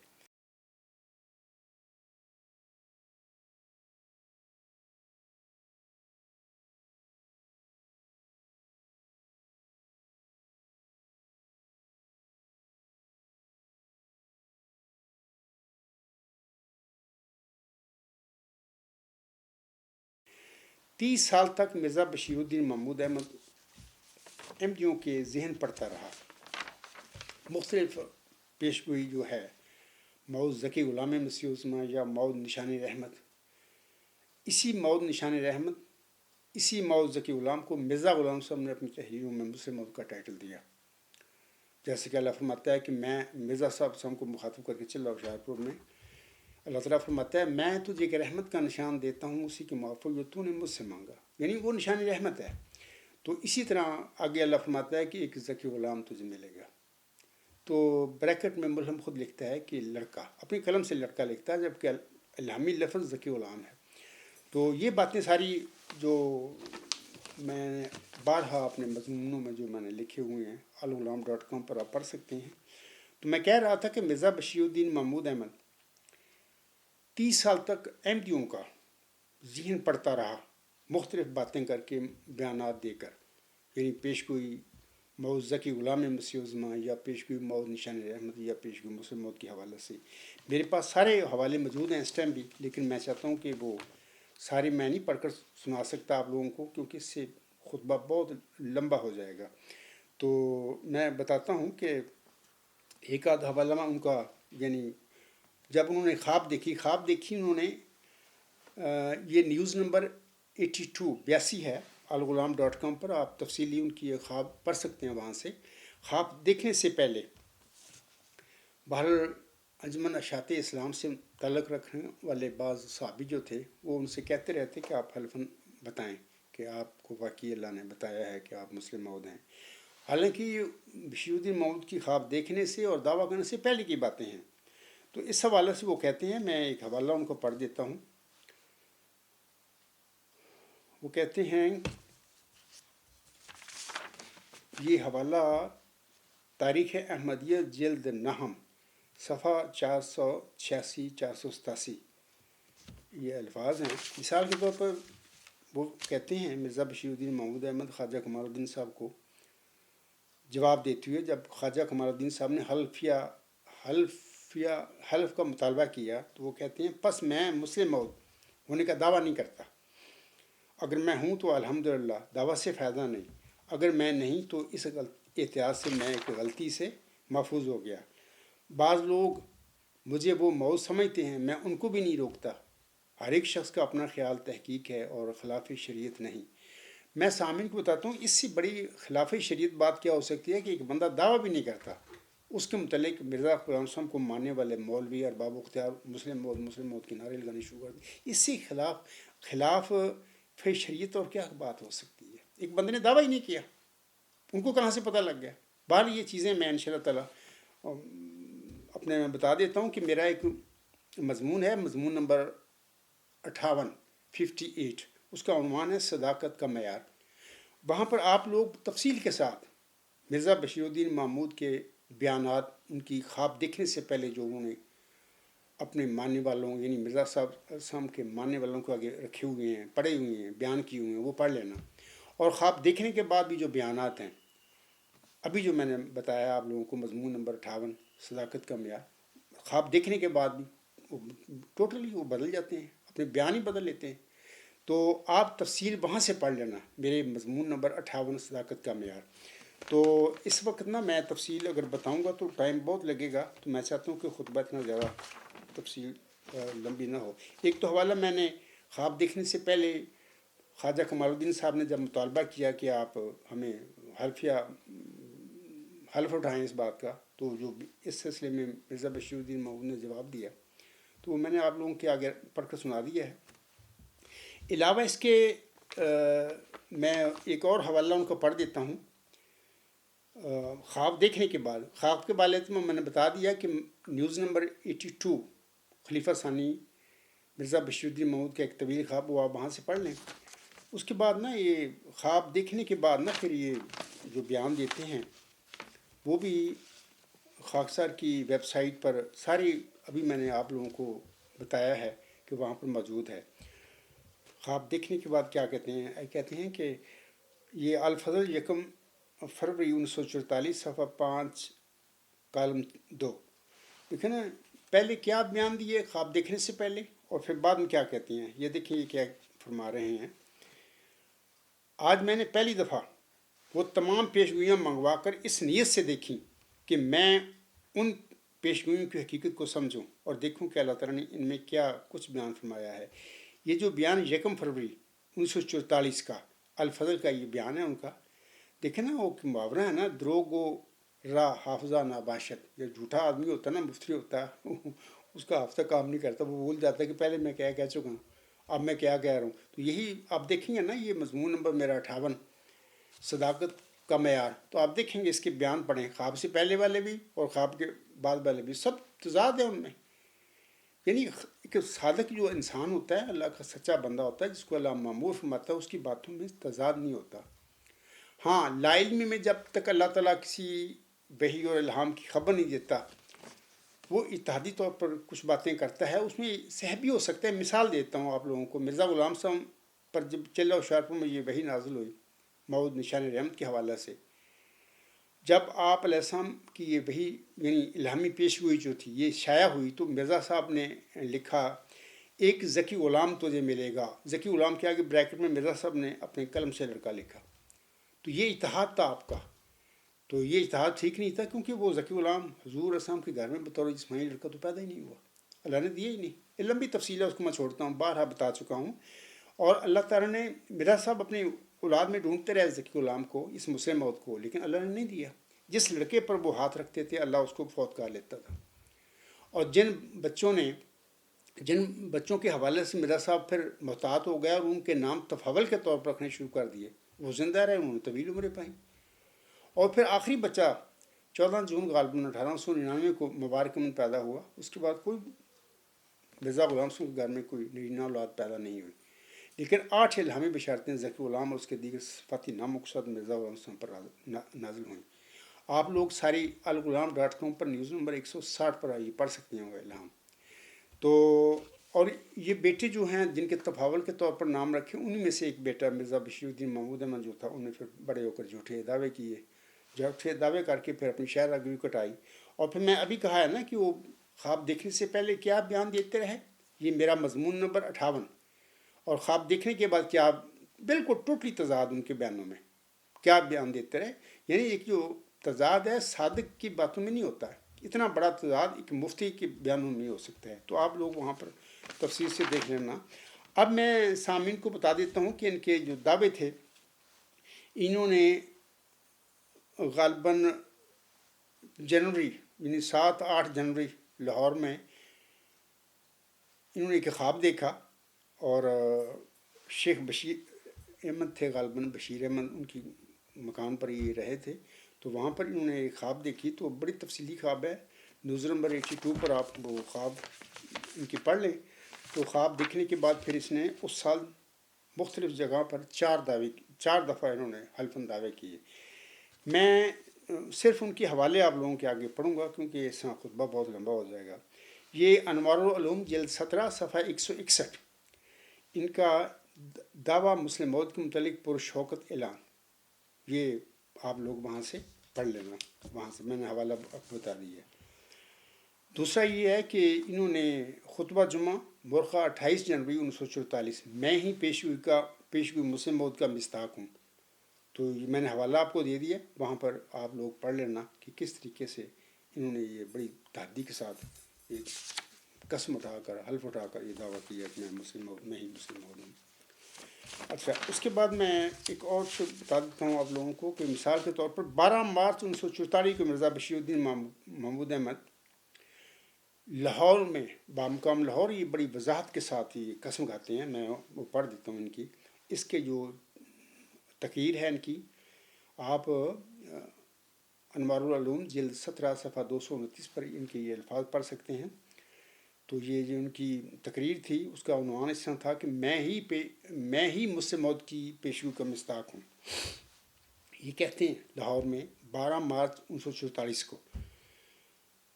تیس سال تک مرزا بشیر الدین محمود احمد احمدیوں کے ذہن پڑتا رہا۔ مختلف پیشگوئی جو ہے مود ذکی غلام مسیح عثمان یا مود نشان رحمت، اسی مود نشان رحمت، اسی مود ذکی غلام کو مرزا غلام صاحب نے اپنی تحریروں میں مسلم موت کا ٹائٹل دیا۔ جیسے کہ اللہ فرماتا ہے کہ میں مرزا صاحب کو مخاطب کر کے چل رہا ہوں شاہپور میں، اللہ تعالیٰ فرماتا ہے میں تجھے ایک رحمت کا نشان دیتا ہوں اسی کے موافق جو تو نے مجھ سے مانگا، یعنی وہ نشان رحمت ہے۔ تو اسی طرح آگے اللہ فرماتا ہے کہ ایک ذکی غلام تجھے ملے گا۔ تو بریکٹ میں ملہم خود لکھتا ہے کہ لڑکا، اپنی قلم سے لڑکا لکھتا ہے، جبکہ الہامی لفظ ذکی غلام ہے۔ تو یہ باتیں ساری جو میں نے بارہا اپنے مضمونوں میں جو میں نے لکھے ہوئے ہیں alghulam.com پر آپ پڑھ سکتے ہیں۔ تو میں کہہ رہا تھا کہ مرزا بشیر الدین محمود احمد 30 سال تک احمدیوں کا ذہن پڑتا رہا، مختلف باتیں کر کے، بیانات دے کر، یعنی پیشگوئی مود ذکی غلام مسیح عظما یا پیشگوئی مود نشان رحمت یا پیشگوئی مسلم موت کے حوالے سے۔ میرے پاس سارے حوالے موجود ہیں اس ٹائم بھی، لیکن میں چاہتا ہوں کہ وہ سارے میں نہیں پڑھ کر سنا سکتا آپ لوگوں کو، کیونکہ اس سے خطبہ بہت لمبا ہو جائے گا۔ تو میں بتاتا ہوں کہ ایک آدھ حوالہ میں ان کا، یعنی جب انہوں نے خواب دیکھی انہوں نے، یہ نیوز نمبر 82 ہے alghulam.com پر، آپ تفصیلی ان کی خواب پڑھ سکتے ہیں وہاں سے۔ خواب دیکھنے سے پہلے بہرحال انجمن اشاعت اسلام سے تعلق رکھنے والے بعض صحابی جو تھے وہ ان سے کہتے رہتے کہ آپ حلفاً بتائیں کہ آپ کو واقعی اللہ نے بتایا ہے کہ آپ مسلم موعود ہیں۔ حالانکہ یہ بشیر الدین محمود کی خواب دیکھنے سے اور دعویٰ کرنے سے پہلے کی باتیں ہیں۔ تو اس حوالے سے وہ کہتے ہیں، میں ایک حوالہ ان کو پڑھ دیتا ہوں۔ وہ کہتے ہیں، یہ حوالہ تاریخ احمدیہ جلد نہم صفحہ 486 487، یہ الفاظ ہیں۔ مثال کے طور پر وہ کہتے ہیں مرزا بشیر الدین محمود احمد خواجہ کمال الدین صاحب کو جواب دیتے ہوئے، جب خواجہ کمال الدین صاحب نے حلف کا مطالبہ کیا تو وہ کہتے ہیں، پس میں مسلم موعود ہونے کا دعویٰ نہیں کرتا، اگر میں ہوں تو الحمدللہ دعویٰ سے فائدہ نہیں، اگر میں نہیں تو اس احتیاط سے میں ایک غلطی سے محفوظ ہو گیا۔ بعض لوگ مجھے وہ موعود سمجھتے ہیں، میں ان کو بھی نہیں روکتا، ہر ایک شخص کا اپنا خیال تحقیق ہے اور خلاف شریعت نہیں۔ میں سامعین کو بتاتا ہوں اس سے بڑی خلاف شریعت بات کیا ہو سکتی ہے کہ ایک بندہ دعویٰ بھی نہیں کرتا، اس کے متعلق مرزا غلام صاحب کو ماننے والے مولوی ارباب اختیار مسلم موت کے نعرے لگانے شروع کر دی۔ اس سے خلاف شریعت اور کیا بات ہو سکتی ہے؟ ایک بندے نے دعویٰ ہی نہیں کیا، ان کو کہاں سے پتہ لگ گیا؟ بہرحال یہ چیزیں میں انشاءاللہ تعالیٰ اپنے میں بتا دیتا ہوں کہ میرا ایک مضمون ہے، مضمون نمبر 58، اس کا عنوان ہے صداقت کا معیار۔ وہاں پر آپ لوگ تفصیل کے ساتھ مرزا بشیر الدین محمود کے بیانات، ان کی خواب دیکھنے سے پہلے جو انہوں نے اپنے ماننے والوں یعنی مرزا صاحب کے ماننے والوں کو آگے رکھے ہوئے ہیں، پڑھے ہوئے ہیں، بیان کیے ہوئے ہیں، وہ پڑھ لینا۔ اور خواب دیکھنے کے بعد بھی جو بیانات ہیں، ابھی جو میں نے بتایا آپ لوگوں کو، مضمون نمبر 58 صداقت کا معیار، خواب دیکھنے کے بعد بھی ٹوٹلی وہ بدل جاتے ہیں، اپنے بیان ہی بدل لیتے ہیں۔ تو آپ تفصیل وہاں سے پڑھ لینا، میرے مضمون نمبر 58 صداقت کا معیار۔ تو اس وقت نا میں تفصیل اگر بتاؤں گا تو ٹائم بہت لگے گا، تو میں چاہتا ہوں کہ خطبہ اتنا زیادہ تفصیل لمبی نہ ہو۔ ایک تو حوالہ میں نے خواب دیکھنے سے پہلے خواجہ کمال الدین صاحب نے جب مطالبہ کیا کہ آپ ہمیں حلف اٹھائیں اس بات کا، تو جو اس سلسلے میں مرزا بشیر الدین محمود نے جواب دیا، تو میں نے آپ لوگوں کے آگے پڑھ کر سنا دیا ہے۔ علاوہ اس کے میں ایک اور حوالہ ان کو پڑھ دیتا ہوں۔ خواب دیکھنے کے بعد، خواب کے بارے میں نے بتا دیا کہ نیوز نمبر 82 خلیفہ ثانی مرزا بشیر الدین محمود کا ایک طویل خواب، وہ آپ وہاں سے پڑھ لیں۔ اس کے بعد نا یہ خواب دیکھنے کے بعد نا پھر یہ جو بیان دیتے ہیں وہ بھی خاکسار کی ویب سائٹ پر ساری ابھی میں نے آپ لوگوں کو بتایا ہے کہ وہاں پر موجود ہے۔ خواب دیکھنے کے بعد کیا کہتے ہیں؟ کہتے ہیں کہ یہ الفضل 1 فروری 1944 صفحہ 5 کالم 2، دیکھیں نا، پہلے کیا بیان دیے خواب دیکھنے سے پہلے، اور پھر بعد میں کیا کہتے ہیں۔ یہ دیکھیں یہ کیا فرما رہے ہیں۔ آج میں نے پہلی دفعہ وہ تمام پیشگوئیاں منگوا کر اس نیت سے دیکھیں کہ میں ان پیشگوئیوں کی حقیقت کو سمجھوں اور دیکھوں کہ اللہ تعالیٰ نے ان میں کیا کچھ بیان فرمایا ہے۔ یہ جو بیان 1 فروری 1944 کا الفضل کا یہ بیان ہے ان کا، دیکھیں نا وہ محاورہ ہے نا، دروگو را حافظہ ناباشد، جو جھوٹا آدمی ہوتا ہے نا، مفتری ہوتا ہے، اس کا حافظہ کام نہیں کرتا، وہ بھول جاتا ہے کہ پہلے میں کیا کہہ چکا ہوں، اب میں کیا کہہ رہا ہوں۔ تو یہی آپ دیکھیں گے نا، یہ مضمون نمبر میرا 58 صداقت کا معیار، تو آپ دیکھیں گے اس کے بیان پڑھیں، خواب سے پہلے والے بھی اور خواب کے بعد والے بھی، سب تضاد ہے ان میں۔ یعنی ایک صادق جو انسان ہوتا ہے، اللہ کا سچا بندہ ہوتا ہے، جس کو اللہ مامور فرماتا ہے، اس کی باتوں میں تضاد نہیں ہوتا۔ ہاں، لا علمی میں جب تک اللہ تعالیٰ کسی وحی اور الہام کی خبر نہیں دیتا، وہ اتحادی طور پر کچھ باتیں کرتا ہے، اس میں صحیح بھی ہو سکتا ہے۔ مثال دیتا ہوں آپ لوگوں کو، مرزا غلام صاحب پر جب چلہ ہوشیارپور میں یہ وحی نازل ہوئی موعود نشان رحمت کے حوالے سے، جب آپ علیہ السلام کی یہ وحی یعنی الہامی پیش ہوئی جو تھی یہ شائع ہوئی، تو مرزا صاحب نے لکھا ایک ذکی غلام تجھے ملے گا۔ ذکی غلام کے آگے بریکٹ میں مرزا صاحب نے اپنے قلم سے لڑکا لکھا۔ تو یہ اتحاد تھا آپ کا، تو یہ اتحاد ٹھیک نہیں تھا، کیونکہ وہ ذکی غلام حضور اسلام کے گھر میں بطور جسمانی لڑکا تو پیدا ہی نہیں ہوا، اللہ نے دیا ہی نہیں۔ یہ لمبی تفصیل ہے، اس کو میں چھوڑتا ہوں، بارہا بتا چکا ہوں۔ اور اللہ تعالیٰ نے، مرزا صاحب اپنی اولاد میں ڈھونڈتے رہے ذکی غلام کو، اس مسلم موت کو، لیکن اللہ نے نہیں دیا۔ جس لڑکے پر وہ ہاتھ رکھتے تھے اللہ اس کو فوت کر لیتا تھا۔ اور جن بچوں کے حوالے سے مرزا صاحب پھر محتاط ہو گیا اور ان کے نام تفاول کے طور پر رکھنے شروع کر دیے، وہ زندہ رہے، انہوں نے طویل عمریں پائیں۔ اور پھر آخری بچہ 14 جون غالباً 1899 کو مبارک من پیدا ہوا۔ اس کے بعد کوئی مرزا غلام صاحب کے گھر میں کوئی نرینہ اولاد پیدا نہیں ہوئی، لیکن 8 الہامی بشارتیں ذکی غلام اور اس کے دیگر صفاتی ناموں کے ساتھ مرزا غلام صاحب پر نازل ہوئیں۔ آپ لوگ ساری الغلام.com پر نیوز نمبر 160 پر آئیے، پڑھ سکتے ہیں وہ الہام۔ تو اور یہ بیٹے جو ہیں جن کے تفاول کے طور پر نام رکھے، انہی میں سے ایک بیٹا مرزا بشیر الدین محمود احمد جو تھا، انہوں نے پھر بڑے ہو کر جھوٹے دعوے کیے، جھوٹے دعوے کر کے پھر اپنی شہرآگی کٹائی۔ اور پھر میں ابھی کہا ہے نا کہ وہ خواب دیکھنے سے پہلے کیا بیان دیتے رہے، یہ میرا مضمون نمبر 58، اور خواب دیکھنے کے بعد کیا بالکل ٹوٹلی تضاد ان کے بیانوں میں کیا بیان دیتے رہے۔ یعنی ایک جو تضاد ہے صادق کی باتوں میں نہیں ہوتا ہے، اتنا بڑا تضاد ایک مفتی کے بیانوں میں ہو سکتا ہے۔ تو آپ لوگ وہاں پر تفصیل سے دیکھ لینا۔ اب میں سامعین کو بتا دیتا ہوں کہ ان کے جو دعوے تھے، انہوں نے غالباً جنوری یعنی 7-8 جنوری لاہور میں انہوں نے ایک خواب دیکھا، اور شیخ بشیر احمد تھے، غالباً بشیر احمد ان کی مکان پر یہ رہے تھے، تو وہاں پر انہوں نے ایک خواب دیکھی، تو بڑی تفصیلی خواب ہے، نیوز نمبر 82 پر آپ وہ خواب ان کی پڑھ لیں، تو خواب دیکھنے کے بعد پھر اس نے اس سال مختلف جگہ پر 4 دفعہ انہوں نے حلفاً دعوے کیے۔ میں صرف ان کے حوالے آپ لوگوں کے آگے پڑھوں گا کیونکہ اس کا خطبہ بہت لمبا ہو جائے گا۔ یہ انوار العلوم جلد 17 صفحہ 161، ان کا دعویٰ مسلم موعود کے متعلق پرشوکت اعلان، یہ آپ لوگ وہاں سے پڑھ لینا، وہاں سے میں نے حوالہ آپ کو بتا دیا ہے۔ دوسرا یہ ہے کہ انہوں نے خطبہ جمعہ برقع 28 جنوری 1944، میں ہی پیشگوئی مسلم موعود کا مصداق ہوں، تو یہ میں نے حوالہ آپ کو دے دیا، وہاں پر آپ لوگ پڑھ لینا کہ کس طریقے سے انہوں نے یہ بڑی تحدی کے ساتھ ایک قسم اٹھا کر حلف اٹھا کر یہ دعویٰ کیا کہ میں ہی مسلم موعود ہوں۔ اچھا، اس کے بعد میں ایک اور بتا دیتا ہوں آپ لوگوں کو کہ مثال کے طور پر 12 مارچ 1944 کو مرزا بشیر الدین محمود احمد لاہور میں بامقام لاہور یہ بڑی وضاحت کے ساتھ یہ قسم کھاتے ہیں، میں وہ پڑھ دیتا ہوں ان کی، اس کے جو تقریر ہے ان کی، آپ انوار العلوم جلد 17 صفحہ 229 پر ان کے یہ الفاظ پڑھ سکتے ہیں۔ تو یہ جو ان کی تقریر تھی اس کا عنوان اس طرح تھا کہ میں ہی مسلم موعود کی پیشگوئی کا مصداق ہوں۔ یہ کہتے ہیں لاہور میں 12 مارچ 1944 کو،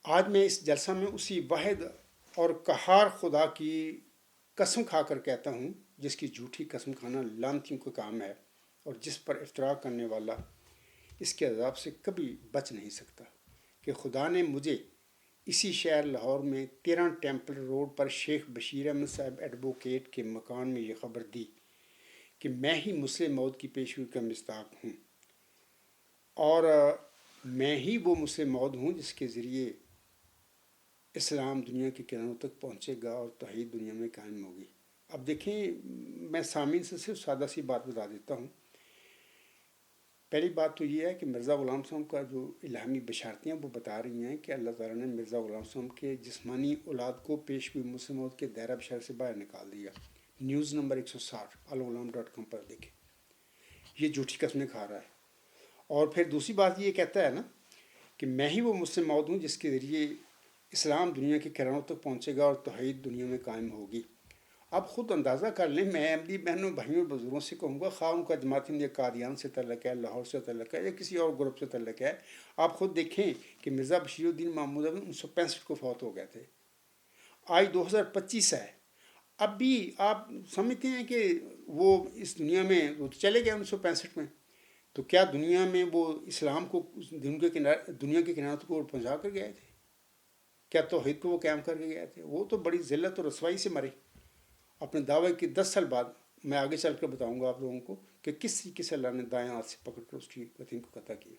آج میں اس جلسہ میں اسی واحد اور قہار خدا کی قسم کھا کر کہتا ہوں جس کی جھوٹی قسم کھانا لعنتیوں کا کام ہے اور جس پر افترا کرنے والا اس کے عذاب سے کبھی بچ نہیں سکتا، کہ خدا نے مجھے اسی شہر لاہور میں 13 ٹیمپل روڈ پر شیخ بشیر احمد صاحب ایڈوکیٹ کے مکان میں یہ خبر دی کہ میں ہی مسلم موعود کی پیشگوئی کا مصداق ہوں، اور میں ہی وہ مسلم موعود ہوں جس کے ذریعے اسلام دنیا کے کناروں تک پہنچے گا اور توحید دنیا میں قائم ہوگی۔ اب دیکھیں، میں سامعین سے صرف سادہ سی بات بتا دیتا ہوں۔ پہلی بات تو یہ ہے کہ مرزا غلام صاحب کا جو الہامی بشارتیاں وہ بتا رہی ہیں کہ اللہ تعالیٰ نے مرزا غلام صاحب کے جسمانی اولاد کو پیشگوئی مسلم موعود کے دائرہ بشارت سے باہر نکال دیا۔ نیوز نمبر 160 الغلام.com پر دیکھیں، یہ جھوٹی قسمیں کھا رہا ہے۔ اور پھر دوسری بات یہ کہتا ہے نا کہ میں ہی وہ مسلم موعود ہوں جس کے ذریعے اسلام دنیا کے کناروں تک پہنچے گا اور توحید دنیا میں قائم ہوگی۔ اب خود اندازہ کر لیں، میں احمدی بہنوں بھائیوں اور بزرگوں سے کہوں گا، خواہ ان کا جماعت احمدیہ قادیان سے تعلق ہے، لاہور سے تعلق ہے یا کسی اور گروپ سے تعلق ہے، آپ خود دیکھیں کہ مرزا بشیر الدین محمود احمد 1965 کو فوت ہو گئے تھے، آج 2025 ہے، اب بھی آپ سمجھتے ہیں کہ وہ اس دنیا میں وہ چلے گئے 1965 میں، تو کیا دنیا میں وہ اسلام کو دنیا کے کناروں تک پہنچا کر گئے تھے؟ کیا توحید کو وہ قائم کر کے گئے تھے؟ وہ تو بڑی ذلت اور رسوائی سے مرے اپنے دعوے کے 10 سال بعد۔ میں آگے چل کر بتاؤں گا آپ لوگوں کو کہ کس طریقے سے اللہ نے دائیں ہاتھ سے پکڑ کر اس کی وطن کو قطع کیا۔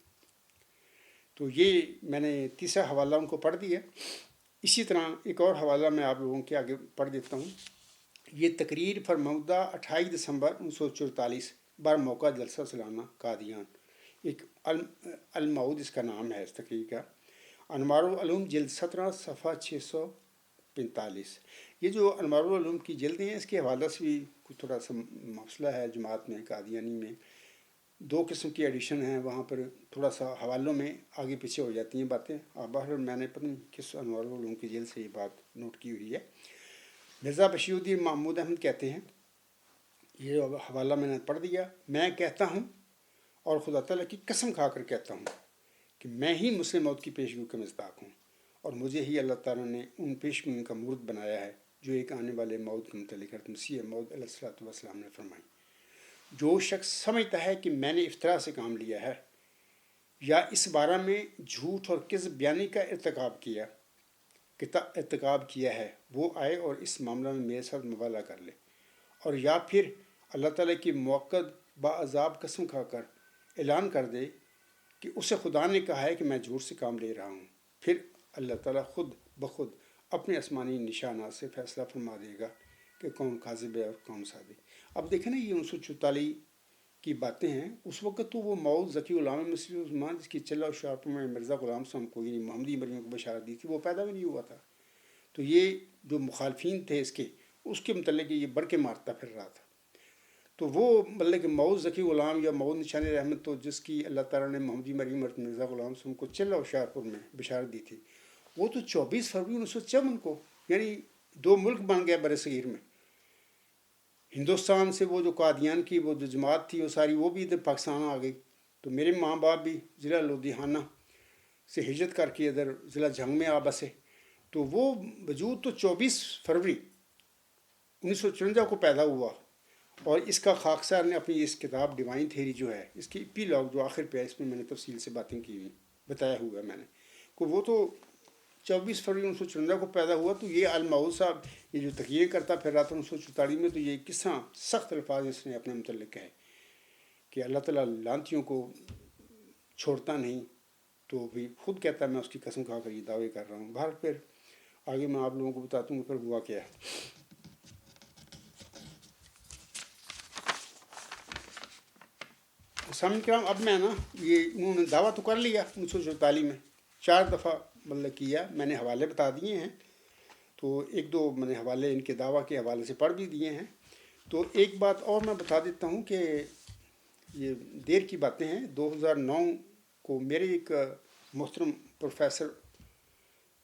تو یہ میں نے تیسرا حوالہ ان کو پڑھ دیا۔ اسی طرح ایک اور حوالہ میں آپ لوگوں کے آگے پڑھ دیتا ہوں۔ یہ تقریر فرمودہ 28 دسمبر 1944 بر موقع جلسہ سالانہ قادیان، ایک الموعود اس کا نام ہے اس تقریر کا، انوار العلوم جلد 17 صفحہ 645۔ یہ جو انوار العلوم کی جلدیں ہیں اس کے حوالہ سے بھی کچھ تھوڑا سا مسئلہ ہے جماعت میں، قادیانی میں 2 قسم کی ایڈیشن ہیں، وہاں پر تھوڑا سا حوالوں میں آگے پیچھے ہو جاتی ہیں باتیں۔ بہرحال میں نے پتہ نہیں کس انوار العلوم کی جلد سے یہ بات نوٹ کی ہوئی ہے۔ مرزا بشیر الدین محمود احمد کہتے ہیں، یہ حوالہ میں نے پڑھ دیا، میں کہتا ہوں اور خدا تعالیٰ کی قسم کھا کر کہتا ہوں کہ میں ہی مسلم موعود کی پیشگوئی کا مصداق ہوں، اور مجھے ہی اللہ تعالیٰ نے ان پیشگوئیوں کا مورد بنایا ہے جو ایک آنے والے موعود کے متعلق حضرت مسیح موعود علیہ الصلوۃ والسلام نے فرمائی۔ جو شخص سمجھتا ہے کہ میں نے افتراء سے کام لیا ہے یا اس بارے میں جھوٹ اور کذب بیانی کا ارتکاب کیا ہے، وہ آئے اور اس معاملہ میں میرے ساتھ مبالغہ کر لے، اور یا پھر اللہ تعالیٰ کی موقد باعذاب قسم کھا کر اعلان کر دے کہ اسے خدا نے کہا ہے کہ میں جھوٹ سے کام لے رہا ہوں، پھر اللہ تعالیٰ خود بخود اپنے آسمانی نشانات سے فیصلہ فرما دے گا کہ کون کاذب ہے اور کون صادق۔ اب دیکھیں نا، یہ 1944 کی باتیں ہیں، اس وقت تو وہ موعود ذکی غلام مسیح عثمان جس کی چلہ و شارپوں میں مرزا غلام صاحب کو یعنی محمدی مریوں کو بشارت دی تھی، وہ پیدا بھی نہیں ہوا تھا۔ تو یہ جو مخالفین تھے اس کے متعلق یہ بڑھ کے مارتا پھر رہا تھا۔ تو وہ مطلب کہ موعود ذکی غلام یا موعود نشان رحمت، تو جس کی اللہ تعالیٰ نے محمدی مریم مرزا غلام صاحب کو چلہ و شارپور میں بشارت دی تھی، وہ تو 24 فروری 1954 کو، یعنی 2 ملک بن گیا بر صغیر میں. ہندوستان سے وہ جو قادیان کی وہ جو جماعت تھی وہ ساری وہ بھی ادھر پاکستان آ گئی. تو میرے ماں باپ بھی ضلع لدھیانہ سے ہجرت کر کے ادھر ضلع جھنگ میں آ بسے. تو وہ وجود تو 24 فروری 1954 کو پیدا ہوا. اور اس کا خاکسار نے اپنی اس کتاب ڈیوائن تھیری جو ہے، اس کی ایپیلاگ جو آخر پہ ہے، اس میں میں نے تفصیل سے باتیں کی ہوئی بتایا ہوا ہے میں نے کہ وہ تو 24 فروری 1954 کو پیدا ہوا. تو یہ المعود صاحب یہ جو تقریر کرتا پھر رہا تھا 1944 میں، تو یہ کس طرح سخت الفاظ اس نے اپنے متعلق کہے کہ اللہ تعالیٰ لانتیوں کو چھوڑتا نہیں. تو بھی خود کہتا ہے میں اس کی قسم کھا کر یہ دعوے کر رہا ہوں. بہر پھر آگے میں آپ لوگوں کو بتاتا ہوں کہ پھر ہوا کیا ہے. سامعین کرام، اب میں نا یہ انہوں نے دعویٰ تو کر لیا 1944 میں 4 دفعہ مطلب کیا. میں نے حوالے بتا دیے ہیں، تو 1-2 میں نے حوالے ان کے دعویٰ کے حوالے سے پڑھ بھی دیے ہیں. تو ایک بات اور میں بتا دیتا ہوں کہ یہ دیر کی باتیں ہیں. 2009 کو میرے ایک محترم پروفیسر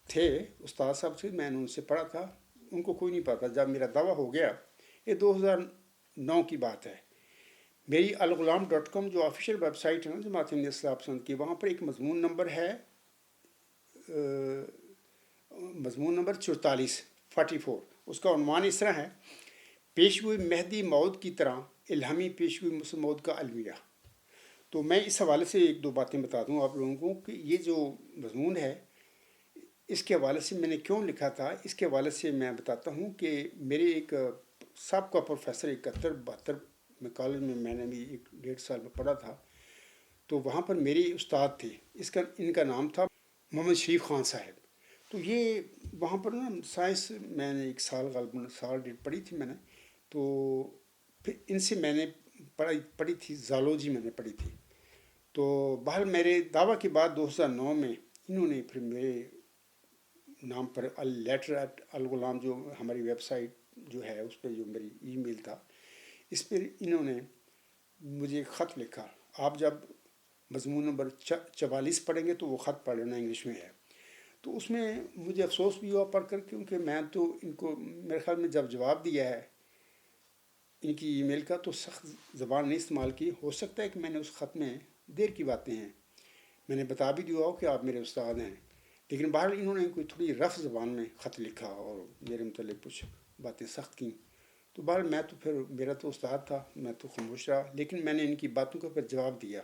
تھے استاد صاحب سے، میں نے ان سے پڑھا تھا. ان کو کوئی نہیں پتا جب میرا دعویٰ ہو گیا. یہ 2009 کی بات ہے. میری الغلام.com جو آفیشیل ویب سائٹ ہے نا جماعت احمدیہ اصلاح پسند کی، وہاں پر ایک مضمون نمبر ہے، مضمون نمبر 44. اس کا عنوان اس طرح ہے: پیشگوئی مہدی موعود کی طرح الہامی پیشگوئی مسلم موعود کا المیہ. تو میں اس حوالے سے 1-2 باتیں بتا دوں آپ لوگوں کو کہ یہ جو مضمون ہے اس کے حوالے سے میں نے کیوں لکھا تھا. اس کے حوالے سے میں بتاتا ہوں کہ میرے ایک سابقہ پروفیسر 71-72 میں کالج میں نے بھی 1.5 سال میں پڑھا تھا. تو وہاں پر میرے استاد تھے، ان کا نام تھا محمد شریف خان صاحب. تو یہ وہاں پر نا سائنس میں نے 1 سال غالباً ڈیٹ پڑھی تھی میں نے. تو پھر ان سے میں نے پڑھی تھی زالوجی میں نے پڑھی تھی. تو بہر میرے دعویٰ کے بعد 2009 میں انہوں نے پھر میرے نام پر لیٹر ایٹ الغلام جو ہماری ویب سائٹ جو ہے اس پہ جو میری ای میل تھا اس پہ انہوں نے مجھے خط لکھا. آپ جب مضمون نمبر 44 پڑھیں گے تو وہ خط پڑھ لینا، انگلش میں ہے. تو اس میں مجھے افسوس بھی ہوا پڑھ کر، کیونکہ میں تو ان کو میرے خیال میں جب جواب دیا ہے ان کی ای میل کا تو سخت زبان نہیں استعمال کی. ہو سکتا ہے کہ میں نے اس خط میں دیر کی باتیں ہیں میں نے بتا بھی دیا ہو کہ آپ میرے استاد ہیں، لیکن بہرحال انہوں نے کوئی تھوڑی رف زبان میں خط لکھا اور میرے متعلق کچھ باتیں سخت کیں. تو بہرحال میں تو پھر میرا تو استاد تھا، میں تو خاموش رہا، لیکن میں نے ان کی باتوں کا پھر جواب دیا.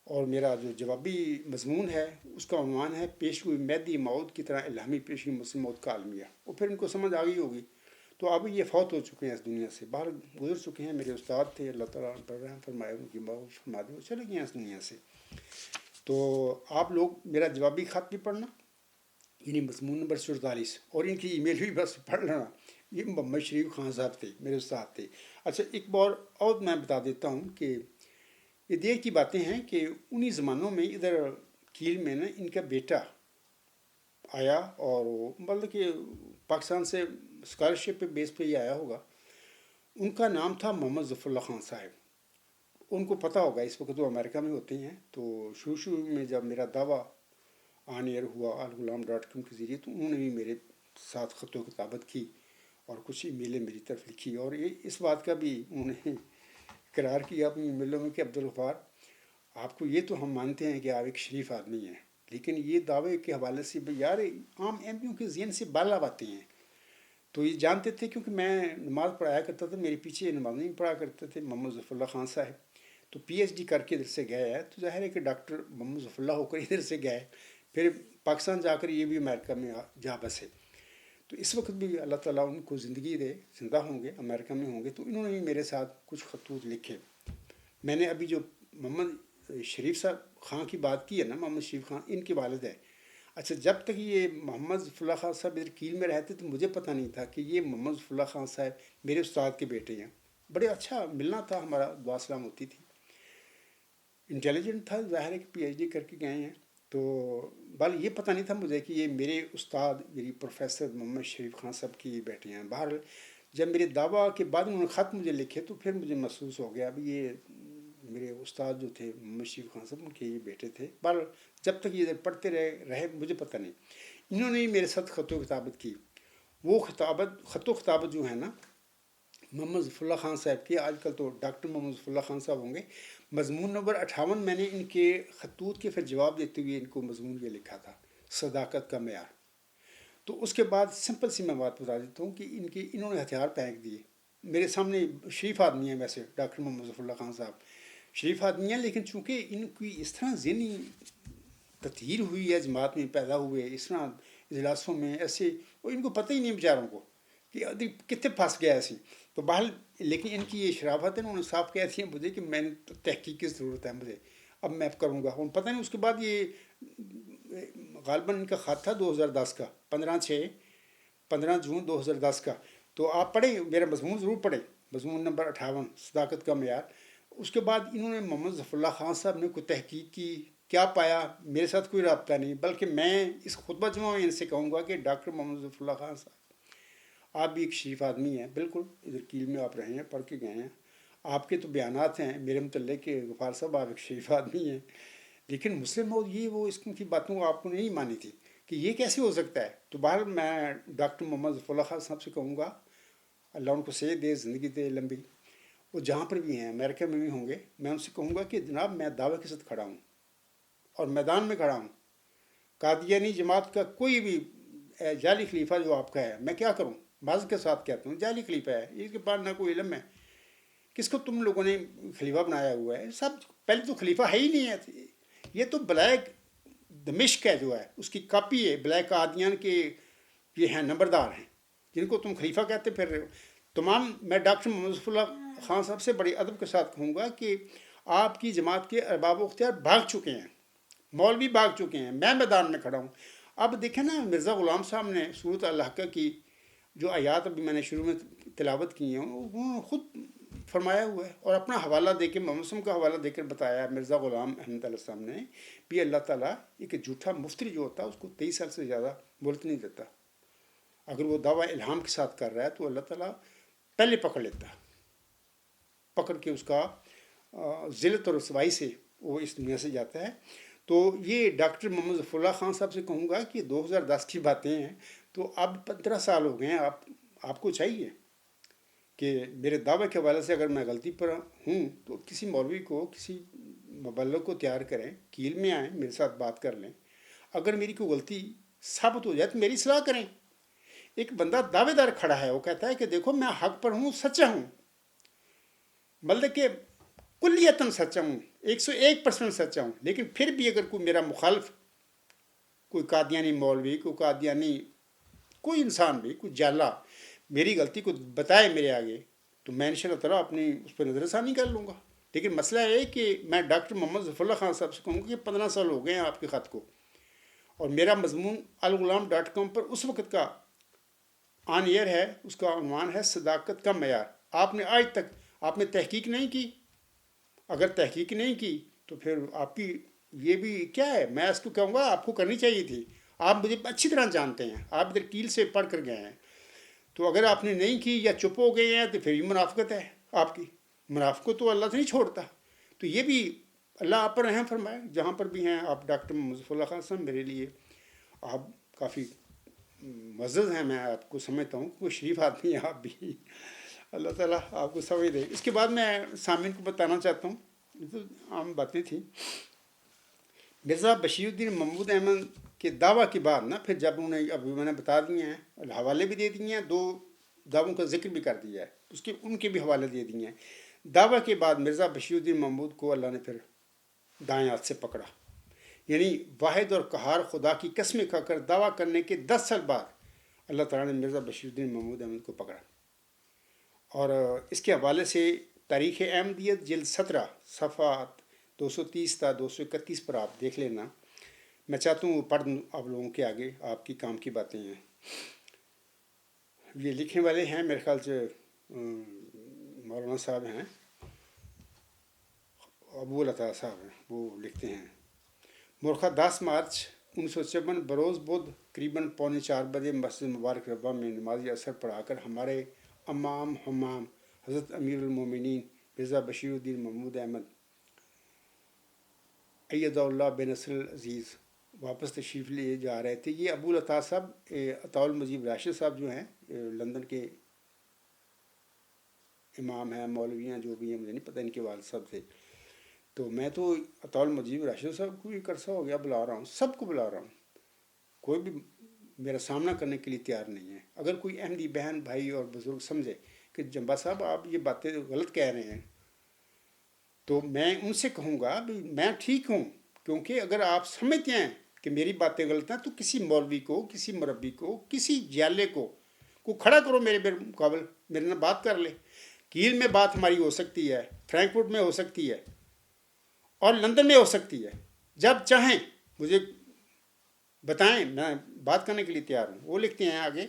اور میرا جو جوابی مضمون ہے اس کا عنوان ہے پیشگوئی مہدی موعود کی طرح الہامی پیشگوئی مسلم موعود کا المیہ. اور پھر ان کو سمجھ آ گئی ہوگی. تو اب یہ فوت ہو چکے ہیں اس دنیا سے، باہر گزر چکے ہیں. میرے استاد تھے، اللہ تعالیٰ ان پر رحم فرمائے، ان کی معاف فرما دے، وہ چلے گئے ہیں اس دنیا سے. تو آپ لوگ میرا جوابی خط بھی پڑھنا، یعنی مضمون نمبر 44، اور ان کی ای میل بھی بس پڑھ لینا. یہ محمد شریف خان صاحب تھے، میرے استاد تھے. اچھا ایک بار اور میں بتا دیتا ہوں کہ یہ دیر کی باتیں ہیں کہ انہی زمانوں میں ادھر کیل میں نا ان کا بیٹا آیا، اور وہ مطلب کہ پاکستان سے اسکالرشپ پہ بیس پہ ہی آیا ہوگا. ان کا نام تھا محمد ظفر اللہ خان صاحب. ان کو پتہ ہوگا، اس وقت وہ امریکہ میں ہوتے ہیں. تو شروع میں جب میرا دعویٰ آن ایئر ہوا الغلام.com کے ذریعے تو انہوں نے بھی میرے ساتھ خط و کتابت کی اور کچھ ای میلیں میری طرف لکھی. اور یہ اس بات کا بھی انہوں نے اقرار کیا اپنی ای میلوں میں کہ عبدالغفار آپ کو یہ تو ہم مانتے ہیں کہ آپ ایک شریف آدمی ہیں، لیکن یہ دعوے کے حوالے سے بھی یار عام احمدیوں کے ذہن سے بالا باتیں ہیں. تو یہ جانتے تھے کیونکہ میں نماز پڑھایا کرتا تھا، میرے پیچھے نماز نہیں پڑھا کرتے تھے محمد ظفر اللہ خان صاحب. تو پی ایچ ڈی کر کے ادھر سے گئے ہے، تو ظاہر ہے کہ ڈاکٹر محمد ظفر اللہ ہو کر ادھر سے گئے، پھر پاکستان جا کر یہ بھی امریکہ میں جا بسے. تو اس وقت بھی اللہ تعالیٰ ان کو زندگی دے، زندہ ہوں گے، امریکہ میں ہوں گے. تو انہوں نے بھی میرے ساتھ کچھ خطوط لکھے. میں نے ابھی جو محمد شریف صاحب خان کی بات کی ہے نا، محمد شریف خان ان کے والد ہیں. اچھا جب تک یہ محمد ظفر اللہ خان صاحب ادھر کیل میں رہتے تو مجھے پتہ نہیں تھا کہ یہ محمد ظفر اللہ خان صاحب میرے استاد کے بیٹے ہیں. بڑے اچھا ملنا تھا ہمارا، دعا سلام ہوتی تھی. انٹیلیجنٹ تھا، ظاہر ہے کہ پی ایچ ڈی کر کے گئے ہیں. تو بال یہ پتہ نہیں تھا مجھے کہ یہ میرے استاد میری پروفیسر محمد شریف خان صاحب کی بیٹے ہیں. بہرحال جب میرے دعویٰ کے بعد انہوں نے خط مجھے لکھے تو پھر مجھے محسوس ہو گیا اب یہ میرے استاد جو تھے محمد شریف خان صاحب، ان کے یہ بیٹے تھے، پر جب تک یہ پڑھتے رہے مجھے پتہ نہیں، انہوں نے میرے ساتھ خط و کتابت کی. وہ خط و کتابت جو ہے نا محمد ظفر اللہ خان صاحب کی، آج کل تو ڈاکٹر محمد ظفر اللہ خان صاحب ہوں گے. مضمون نمبر 58 میں نے ان کے خطوط کے پھر جواب دیتے ہوئے ان کو مضمون یہ لکھا تھا، صداقت کا معیار. تو اس کے بعد سمپل سی میں بات بتا دیتا ہوں کہ انہوں نے ہتھیار پھینک دیے. میرے سامنے شریف آدمی ہیں، ویسے ڈاکٹر محمد ظفر اللہ خان صاحب شریف آدمی ہیں، لیکن چونکہ ان کی اس طرح ذہنی تطہیر ہوئی ہے، جماعت میں پیدا ہوئے اس طرح اجلاسوں میں ایسے، اور ان کو پتہ ہی نہیں بیچاروں کو کہ کتنے پھنس گیا ایسی. تو بہرحال لیکن ان کی یہ شرافت ہے، انہوں نے صاف کہہ دیا مجھے کہ میں نے تحقیق کی ضرورت ہے مجھے، اب میں کروں گا. پتہ نہیں اس کے بعد یہ غالباً ان کا خط تھا 2010 کا، 15 جون 2010 کا. تو آپ پڑھیں، میرا مضمون ضرور پڑھیں، مضمون نمبر 58 صداقت کا معیار. اس کے بعد انہوں نے محمد ظفر اللہ خان صاحب نے کوئی تحقیق کی، کیا پایا، میرے ساتھ کوئی رابطہ نہیں، بلکہ میں اس خطبہ جمعہ میں ان سے کہوں گا کہ ڈاکٹر محمد ظفر اللہ خان صاحب آپ بھی ایک شریف آدمی ہیں، بالکل ادھر کیل میں آپ رہے ہیں، پڑھ کے گئے ہیں، آپ کے تو بیانات ہیں میرے متعلق کہ غفار صاحب آپ ایک شریف آدمی ہیں، لیکن مسلم ہو یہ وہ اس کی باتوں آپ کو نہیں مانی تھی کہ یہ کیسے ہو سکتا ہے. تو بہرحال میں ڈاکٹر محمد ظفر اللہ خان صاحب سے کہوں گا، اللہ ان کو صحت دے، زندگی دے لمبی، وہ جہاں پر بھی ہیں امریکہ میں بھی ہوں گے، میں ان سے کہوں گا کہ جناب میں دعوے کے ساتھ کھڑا ہوں اور میدان میں کھڑا ہوں. قادیانی جماعت کا کوئی بھی جعلی خلیفہ جو آپ کا ہے، میں کیا کروں، بعض کے ساتھ کہتا ہوں جعلی خلیفہ ہے، اس کے پاس نہ کوئی علم ہے، کس کو تم لوگوں نے خلیفہ بنایا ہوا ہے. سب پہلے تو خلیفہ ہے ہی نہیں ہے، یہ تو بلیک دمشق ہے جو ہے اس کی کاپی ہے، بلیک قادیان کے یہ ہیں نمبردار ہیں جن کو تم خلیفہ کہتے. پھر تمام میں ڈاکٹر محمد ظفر اللہ خان صاحب سے بڑی ادب کے ساتھ کہوں گا کہ آپ کی جماعت کے ارباب و اختیار بھاگ چکے ہیں، مولوی بھاگ چکے ہیں، میں میدان میں کھڑا ہوں. اب دیکھیں نا مرزا غلام صاحب نے سورۃ الحقہ کی جو آیات ابھی میں نے شروع میں تلاوت کی ہیں وہ خود فرمایا ہوا ہے، اور اپنا حوالہ دے کے محمد وسلم کا حوالہ دے کر بتایا ہے مرزا غلام احمد علیہ السلام نے بھی اللہ تعالیٰ ایک جھوٹا مفتری جو ہوتا ہے اس کو 23 سال سے زیادہ بولت نہیں دیتا. اگر وہ دعویٰ الہام کے ساتھ کر رہا ہے تو اللہ تعالیٰ پہلے پکڑ لیتا ہے، پکڑ کے اس کا ذلت اور رسوائی سے وہ اس دنیا سے جاتا ہے. تو یہ ڈاکٹر محمد ظفر اللہ خان صاحب سے کہوں گا کہ 2010 کی باتیں ہیں، تو اب 15 سال ہو گئے ہیں، آپ کو چاہیے کہ میرے دعوے کے حوالے سے اگر میں غلطی پر ہوں تو کسی مولوی کو، کسی مبلغ کو تیار کریں، کیل میں آئیں، میرے ساتھ بات کر لیں، اگر میری کوئی غلطی ثابت ہو جائے تو میری اصلاح کریں. ایک بندہ دعوے دار کھڑا ہے، وہ کہتا ہے کہ دیکھو میں حق پر ہوں، سچا ہوں، مطلب کہ کلیتاً سچا ہوں، 101% سچا ہوں، لیکن پھر بھی اگر کوئی میرا مخالف، کوئی قادیانی مولوی، کوئی قادیانی کوئی انسان بھی، کوئی جالا میری غلطی کو بتائے میرے آگے، تو میں انشاءاللہ تعالیٰ اپنی اس پہ نظر ثانی کر لوں گا. لیکن مسئلہ یہ ہے کہ میں ڈاکٹر محمد ظفر اللہ خان صاحب سے کہوں گا کہ 15 سال ہو گئے ہیں آپ کے خط کو، اور میرا مضمون الغلام.com پر اس وقت کا آن ایئر ہے، اس کا عنوان ہے صداقت کا معیار. آپ نے آج تک آپ نے تحقیق نہیں کی، اگر تحقیق نہیں کی تو پھر آپ کی یہ بھی کیا ہے، میں اس کو کہوں گا آپ کو کرنی چاہیے تھی. آپ مجھے اچھی طرح جانتے ہیں، آپ ادھر کیل سے پڑھ کر گئے ہیں، تو اگر آپ نے نہیں کی یا چپ ہو گئے ہیں تو پھر یہ منافقت ہے آپ کی. منافقت تو اللہ سے نہیں چھوڑتا. تو یہ بھی اللہ آپ پر رحم فرمائے جہاں پر بھی ہیں آپ. ڈاکٹر محمد ظفر اللہ خان صاحب میرے لیے آپ کافی معزز ہیں، میں آپ کو سمجھتا ہوں، کوئی شریف آدمی ہیں آپ بھی، اللہ تعالیٰ آپ کو سمجھ دے. اس کے بعد میں سامعین کو بتانا چاہتا ہوں، یہ تو عام باتیں تھیں. مرزا بشیر الدین محمود احمد کے دعویٰ کے بعد نا، پھر جب انہیں ابھی میں نے بتا دیے ہیں، حوالے بھی دے دیے ہیں، 2 دعووں کا ذکر بھی کر دیا ہے، ان کے بھی حوالے دے دیے ہیں. دعویٰ کے بعد مرزا بشیر الدین محمود کو اللہ نے پھر دائیں ہاتھ سے پکڑا، یعنی واحد اور قہار خدا کی قسمیں کھا کر دعویٰ کرنے کے 10 سال بعد اللہ تعالیٰ نے مرزا بشیر الدین محمود احمد کو پکڑا. اور اس کے حوالے سے تاریخ احمدیت جلد 17 صفحات 230 تا 231 پر آپ دیکھ لینا. میں چاہتا ہوں وہ پڑھ دوں آپ لوگوں کے آگے، آپ کی کام کی باتیں ہیں. یہ لکھنے والے ہیں میرے خیال سے مولانا صاحب ہیں، ابو العطا صاحب ہیں، وہ لکھتے ہیں. مرخہ 10 مارچ 1956 بروز بدھ قریباً 3:45 بجے مسجد مبارک ربا میں نماز اثر پڑھا کر ہمارے امام حمام حضرت امیر المومنین مرزا بشیر الدین محمود احمد اید اللہ بن نصر العزیز واپس تشریف لے جا رہے تھے. یہ ابو العطا صاحب عطاء المجیب راشد صاحب جو ہیں لندن کے امام ہیں، مولوی ہیں، جو بھی ہیں مجھے نہیں پتہ، ان کے والد صاحب تھے. تو میں تو عطاء المجیب راشد صاحب کو بھی عرصہ ہو گیا بلا رہا ہوں، سب کو بلا رہا ہوں، کوئی بھی میرا سامنا کرنے کے لیے تیار نہیں ہے. اگر کوئی احمدی بہن بھائی اور بزرگ سمجھے کہ جمبا صاحب آپ یہ باتیں غلط کہہ رہے ہیں، تو میں ان سے کہوں گا بھی میں ٹھیک ہوں، کیونکہ اگر آپ سمجھتے ہیں کہ میری باتیں غلط ہیں تو کسی مولوی کو، کسی مربی کو، کسی جیالے کو کھڑا کرو میرے مقابل، میرے نہ بات کر لے. کیل میں بات ہماری ہو سکتی ہے، فرینکفرٹ میں ہو سکتی ہے، اور لندن میں ہو سکتی ہے. جب چاہیں مجھے بتائیں، میں بات کرنے کے لیے تیار ہوں. وہ لکھتے ہیں آگے،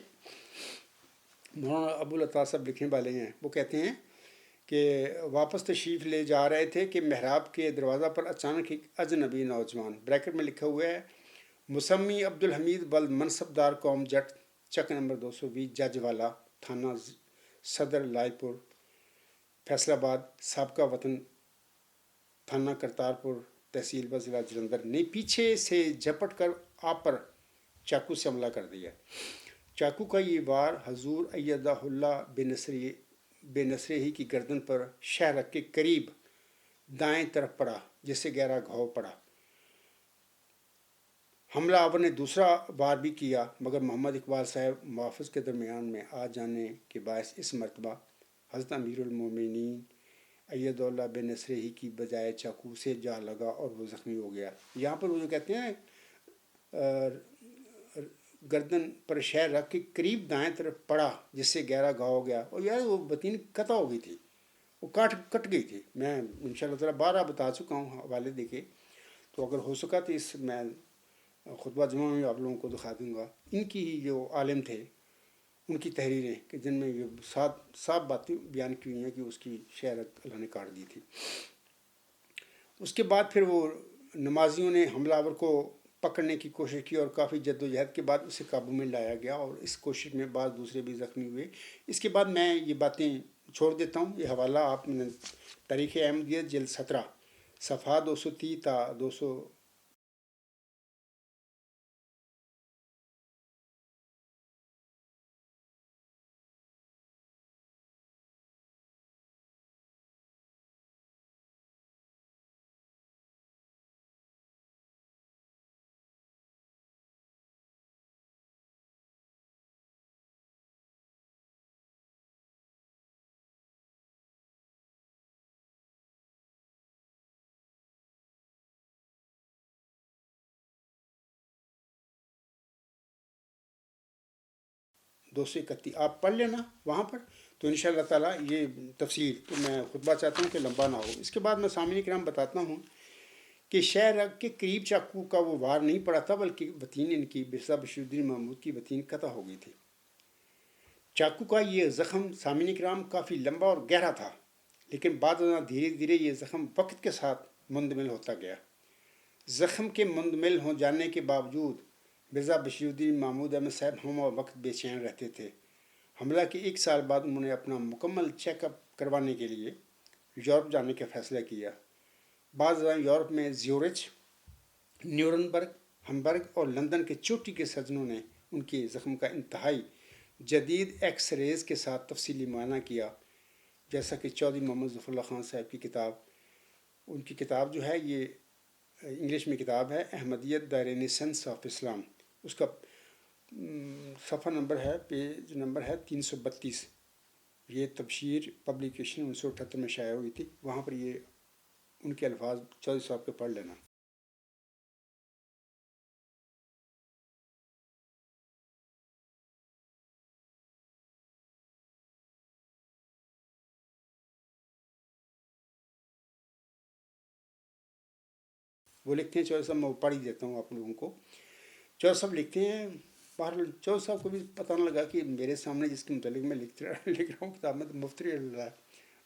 مولانا ابو العطا صاحب لکھنے والے ہیں، وہ کہتے ہیں کہ واپس تشریف لے جا رہے تھے کہ محراب کے دروازہ پر اچانک ایک اجنبی نوجوان، بریکٹ میں لکھا ہوا ہے مسمی عبد الحمید بلد منصبدار قوم جٹ، چک نمبر 220 جج والا، تھانہ صدر لائے پور، فیصل آباد، سابقہ وطن، تھانہ کرتارپور، تحصیل و ضلع جلندھر، نے پیچھے سے جھپٹ کر آپ پر چاقو سے حملہ کر دیا. چاقو کا یہ وار حضور ایدہ اللہ بے نصرے ہی کی گردن پر شہرک کے قریب دائیں طرف پڑا، جس سے گہرا گھاؤ پڑا. حملہ آور نے دوسرا وار بھی کیا، مگر محمد اقبال صاحب محافظ کے درمیان میں آ جانے کے باعث اس مرتبہ حضرت امیر المومنین ایدہ اللہ بے نصرے ہی کی بجائے چاقو سے جا لگا اور وہ زخمی ہو گیا. یہاں پر وہ جو کہتے ہیں گردن پر شہر رکھ کے قریب دائیں طرف پڑا جس سے گہرا گھاؤ ہو گیا، اور یار وہ بتین قطع ہو گئی تھی، وہ کٹ گئی تھی. میں ان شاء اللہ تعالیٰ بارہ بتا چکا ہوں حوالے دے کے، تو اگر ہو سکا تو اس میں خطبہ جمعہ میں آپ لوگوں کو دکھا دوں گا. ان کی ہی جو عالم تھے ان کی تحریریں کہ جن میں یہ صاف باتیں بیان کی ہوئی ہیں کہ اس کی شہرت اللہ نے کاٹ دی تھی. اس کے بعد پھر وہ نمازیوں نے حملہ آور کو پکڑنے کی کوشش کی اور کافی جد و جہد کے بعد اسے قابو میں لایا گیا، اور اس کوشش میں بعض دوسرے بھی زخمی ہوئے. اس کے بعد میں یہ باتیں چھوڑ دیتا ہوں. یہ حوالہ آپ نے تاریخ احمدیت جلد 17 صفحہ 230 تا 200 231 آپ پڑھ لینا وہاں پر، تو ان شاء اللہ تعالیٰ یہ تفصیل تو میں خطبہ چاہتا ہوں کہ لمبا نہ ہو. اس کے بعد میں سامعین کرام بتاتا ہوں کہ شہر کے قریب چاقو کا وہ وار نہیں پڑا تھا، بلکہ وطین ان کی مرزا بشیر الدین محمود کی وطین قطع ہو گئی تھی. چاقو کا یہ زخم سامعین کرام کافی لمبا اور گہرا تھا، لیکن بعد ازاں دھیرے دھیرے یہ زخم وقت کے ساتھ مندمل ہوتا گیا. زخم کے مندمل ہو جانے کے باوجود مرزا بشیر الدین محمود احمد صاحب ہم وقت بے چین رہتے تھے. حملہ کے 1 سال بعد انہوں نے اپنا مکمل چیک اپ کروانے کے لیے یورپ جانے کا فیصلہ کیا. بعض یورپ میں زیورچ، نیورنبرگ، ہمبرگ اور لندن کے چوٹی کے سرجنوں نے ان کے زخم کا انتہائی جدید ایکس ریز کے ساتھ تفصیلی معائنہ کیا، جیسا کہ چودھری محمد ظفر اللہ خان صاحب کی کتاب، ان کی کتاب جو ہے یہ انگلش میں کتاب ہے احمدیت دا رینیسنس آف اسلام، اس کا صفحہ نمبر ہے، پیج نمبر ہے 332. یہ تبشیر پبلیکیشن 1978 میں شائع ہوئی تھی. وہاں پر یہ ان کے الفاظ چودھری صاحب کے پڑھ لینا. وہ لکھتے ہیں چودھری صاحب، میں وہ پڑھ ہی دیتا ہوں آپ لوگوں کو. چودھری صاحب لکھتے ہیں، بہرحال چودھری صاحب کو بھی پتہ نہ لگا کہ میرے سامنے جس کے متعلق میں لکھ رہا ہوں کتاب میں تو مفتری اللہ ہے.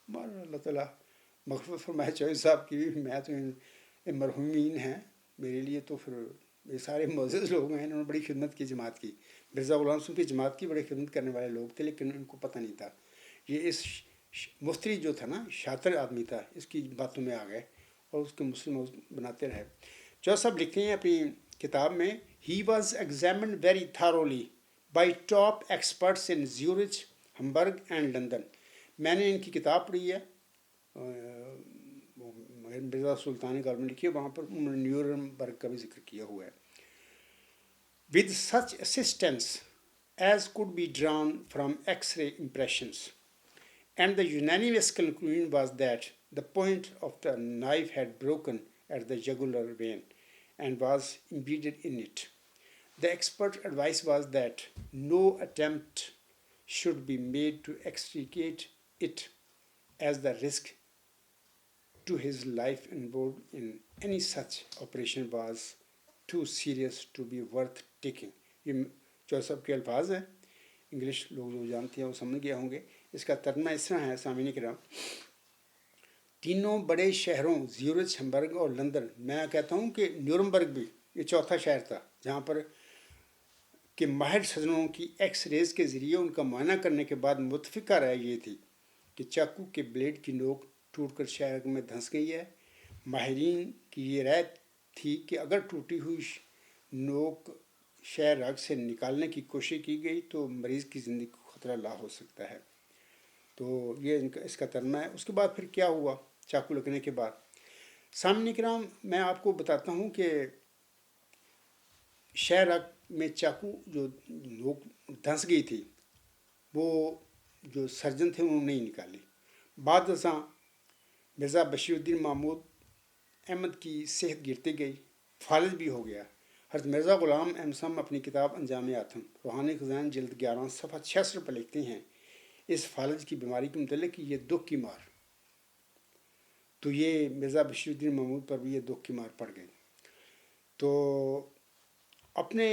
بہرحال اللہ تعالیٰ مغفرت فرمائے چودھری صاحب کی بھی. میں تو مرحومین ہیں میرے لیے، تو پھر یہ سارے معزز لوگ ہیں، انہوں نے بڑی خدمت کی جماعت کی. مرزا غلام صاحب کی جماعت کی بڑی خدمت کرنے والے لوگ تھے، لیکن ان کو پتہ نہیں تھا. یہ اس مفتری جو تھا نا، شاطر آدمی تھا، اس کی باتوں میں آ گئے اور اس کے مسلم بناتے رہے. جو صاحب لکھتے ہیں اپنی کتاب میں he was examined very thoroughly by top experts in Zurich Hamburg and London. میں نے ان کی کتاب پڑھی ہے, مرزا سلطان گور نے لکھی ہے, وہاں پر انہوں نے نیورنبرگ کا بھی ذکر کیا ہوا ہے. with such assistance as could be drawn from X-ray impressions. And the unanimous conclusion was that the point of the knife had broken at the jugular vein and was embedded in it. The expert advice was that no attempt should be made to extricate it, as the risk to his life involved in any such operation was too serious to be worth taking. یہ Joseph کے الفاظ ہیں, English لوگ جو جانتے ہیں وہ سمجھ گئے ہوں گے. اس کا ترجمہ اس طرح ہے سامعین کرام. تینوں بڑے شہروں زیورچ, ہمبرگ اور لندن, میں کہتا ہوں کہ نیورنبرگ بھی یہ چوتھا شہر تھا جہاں پر کہ ماہر سرجنوں کی ایکس ریز کے ذریعے ان کا معائنہ کرنے کے بعد متفقہ رائے یہ تھی کہ چاقو کے بلیڈ کی نوک ٹوٹ کر شہر میں دھنس گئی ہے. ماہرین کی یہ رائے تھی کہ اگر ٹوٹی ہوئی نوک شہ رگ سے نکالنے کی کوشش کی گئی تو مریض کی زندگی کو خطرہ لاحق ہو سکتا ہے. تو یہ اس کا ترجمہ ہے. اس کے بعد پھر کیا ہوا چاقو لگنے کے بعد؟ سامعین کرام, میں آپ کو بتاتا ہوں کہ شہ رگ میں چاقو جو نوک دھنس گئی تھی وہ جو سرجن تھے انہوں نے نہیں نکالی. بعد ازاں مرزا بشیر الدین محمود احمد کی صحت گرتی گئی, فالج بھی ہو گیا. حضرت مرزا غلام احمد صاحب اپنی کتاب انجام آتم روحانی خزائن جلد 11 صفحہ 66 پر لکھتے ہیں اس فالج کی بیماری کے متعلق کہ یہ دکھ کی مار. تو یہ مرزا بشیر الدین محمود پر بھی یہ دکھ کی مار پڑ گئی. تو اپنے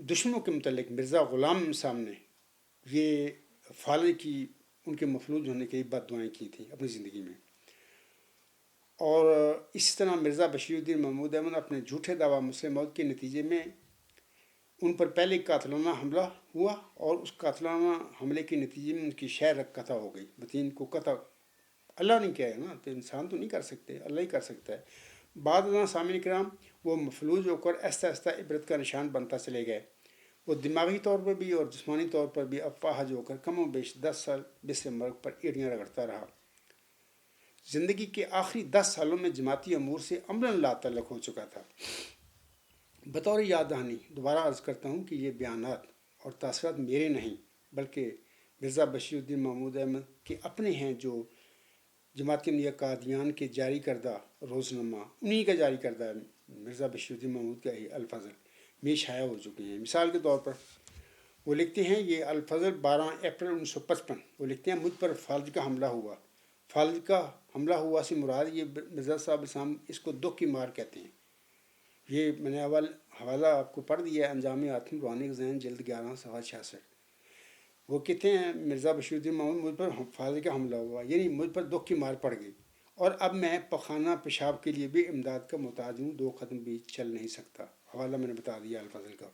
دشمنوں کے متعلق مرزا غلام صاحب نے یہ فالج کی ان کے مفلوج ہونے کی بد دعائیں کی تھیں اپنی زندگی میں. اور اسی طرح مرزا بشیر الدین محمود احمد اپنے جھوٹے دعویٰ مسلم موت کے نتیجے میں ان پر پہلے قاتلانہ حملہ ہوا اور اس قاتلانہ حملے کے نتیجے میں ان کی شہ رگ قطع ہو گئی. بتین کو قطع اللہ نے کیا ہے نا, تو انسان تو نہیں کر سکتے, اللہ ہی کر سکتا ہے. بعد ازاں سامعین کرام وہ مفلوج ہو کر آہستہ آہستہ عبرت کا نشان بنتا چلے گئے. وہ دماغی طور پر بھی اور جسمانی طور پر بھی اپاہج ہو کر کم و بیش 10 سال بس مرگ پر ایڑیاں رگڑتا رہا. زندگی کے آخری 10 سالوں میں جماعتی امور سے عملاً لا تعلق ہو چکا تھا. بطور یاد دہانی دوبارہ عرض کرتا ہوں کہ یہ بیانات اور تاثرات میرے نہیں بلکہ مرزا بشیر الدین محمود احمد کے اپنے ہیں, جو جماعت احمدیہ قادیان کے جاری کردہ روزنامہ انہی کا جاری کردہ مرزا بشیر الدین محمود کا ہی الفضل میں شائع ہو چکے ہیں. مثال کے طور پر وہ لکھتے ہیں, یہ الفضل 12 اپریل 1955, وہ لکھتے ہیں مجھ پر فالج کا حملہ ہوا. فالج کا حملہ ہوا سے مراد یہ مرزا صاحب اسلام اس کو دکھ کی مار کہتے ہیں. یہ میں نے حوالہ آپ کو پڑھ دیا ہے انجام آتم روحانی خزائن جلد 11 صفحہ 66. وہ کہتے ہیں مرزا بشیر الدین محمود مجھ پر فالج کا حملہ ہوا یعنی مجھ پر دکھ کی مار پڑ گئی اور اب میں پخانہ پیشاب کے لیے بھی امداد کا محتاج ہوں, 2 قدم بھی چل نہیں سکتا. حوالہ میں نے بتا دیا الفضل کا.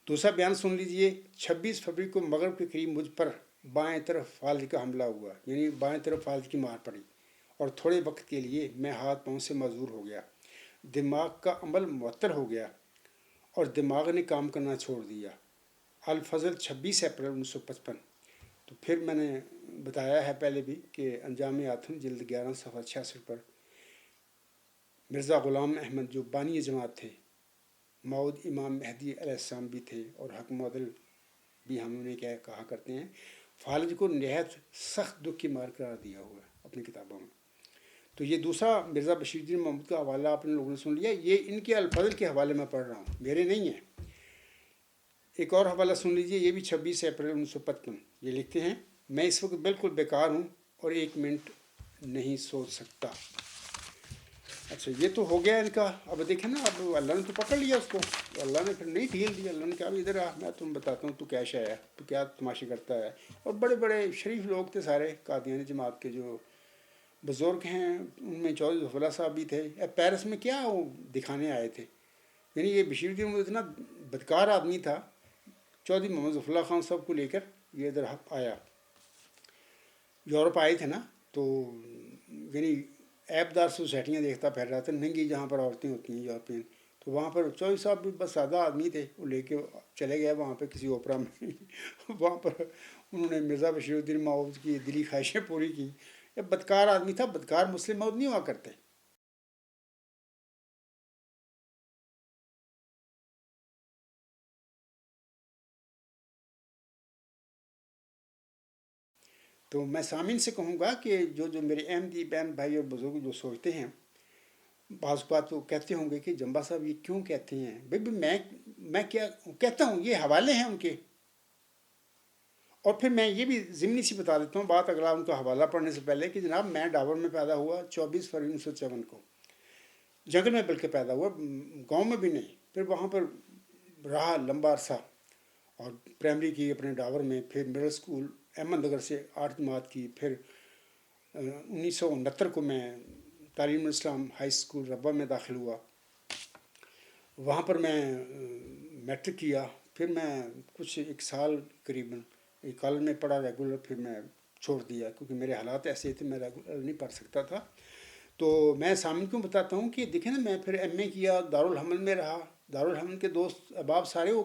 دوسرا بیان سن لیجئے. 26 فروری کو مغرب کے قریب مجھ پر بائیں طرف فالج کا حملہ ہوا یعنی بائیں طرف فالج کی مار پڑی اور تھوڑے وقت کے لیے میں ہاتھ پاؤں سے معذور ہو گیا. دماغ کا عمل معطل ہو گیا اور دماغ نے کام کرنا چھوڑ دیا. الفضل 26 اپریل 1955. تو پھر میں نے بتایا ہے پہلے بھی کہ انجام آتم جلد 11 صفحہ 66 پر مرزا غلام احمد جو بانی جماعت تھے, مود امام مہدی علیہ السلام بھی تھے اور حق معدل بھی ہم انہیں کہا کرتے ہیں, فالج کو نہایت سخت دکھ کی مار قرار دیا ہوا ہے اپنی کتابوں میں. تو یہ دوسرا مرزا بشیر الدین محمود کا حوالہ آپ نے لوگوں نے سن لیا. یہ ان کے الفضل کے حوالے میں پڑھ رہا ہوں, میرے نہیں ہیں. ایک اور حوالہ سن لیجئے, یہ بھی 26 اپریل 1955. یہ لکھتے ہیں میں اس وقت بالکل بیکار ہوں اور 1 منٹ نہیں سوچ سکتا. اچھا یہ تو ہو گیا ان کا. اب دیکھیں نا, اب اللہ نے تو پکڑ لیا اس کو, اللہ نے پھر نہیں ڈھیل دی. اللہ نے کہا ادھر آ, میں تم بتاتا ہوں تو کیا شے ہے, تو کیا تماشے کرتا ہے. اور بڑے بڑے شریف لوگ تھے سارے قادیانی جماعت کے جو بزرگ ہیں, ان میں چودھری ظفر اللہ صاحب بھی تھے. پیرس میں کیا وہ دکھانے آئے تھے, یعنی یہ بشیر الدین محمود اتنا بدکار آدمی تھا. چودھری محمد ظفر اللہ خان صاحب کو لے کر یہ ادھر آیا, یورپ آئے تھے نا, تو یعنی ایب دار سوسائٹیاں دیکھتا پھر رہا تھا، ننگی جہاں پر عورتیں ہوتی ہیں یورپین، تو وہاں پر چوہدری صاحب بھی بس سادہ آدمی تھے، وہ لے کے چلے گئے وہاں پہ کسی اوپرا میں وہاں پر انہوں نے مرزا بشیر الدین ماؤد کی دلی خواہشیں پوری کی. یہ بدکار آدمی تھا، بدکار مسلم ماؤد نہیں ہوا کرتے. تو میں سامعین سے کہوں گا کہ جو میرے احمدی بہن بھائی اور بزرگ جو سوچتے ہیں، بعض بات تو کہتے ہوں گے کہ جمبا صاحب یہ کیوں کہتے ہیں. بھائی میں کیا کہتا ہوں، یہ حوالے ہیں ان کے. اور پھر میں یہ بھی ضمنی سی بتا دیتا ہوں بات اگلا ان کا حوالہ پڑھنے سے پہلے، کہ جناب میں ڈاور میں پیدا ہوا 24 فروری 1954 کو. جنگل میں بلکہ پیدا ہوا، گاؤں میں بھی نہیں. پھر وہاں پر رہا لمبا عرصہ، اور پرائمری کی اپنے ڈاور میں، پھر مڈل اسکول احمد نگر سے 8 جماعت کی. پھر 1969 کو میں تعلیم الاسلام ہائی اسکول ربہ میں داخل ہوا. وہاں پر میں میٹرک کیا. پھر میں کچھ 1 سال قریباً کالج میں پڑھا ریگولر، پھر میں چھوڑ دیا کیونکہ میرے حالات ایسے تھے، میں ریگولر نہیں پڑھ سکتا تھا. تو میں سامنے کیوں بتاتا ہوں کہ دیکھیں نا، میں پھر ایم اے کیا، دارالحمل میں رہا. دارالحمل کے دوست احباب سارے وہ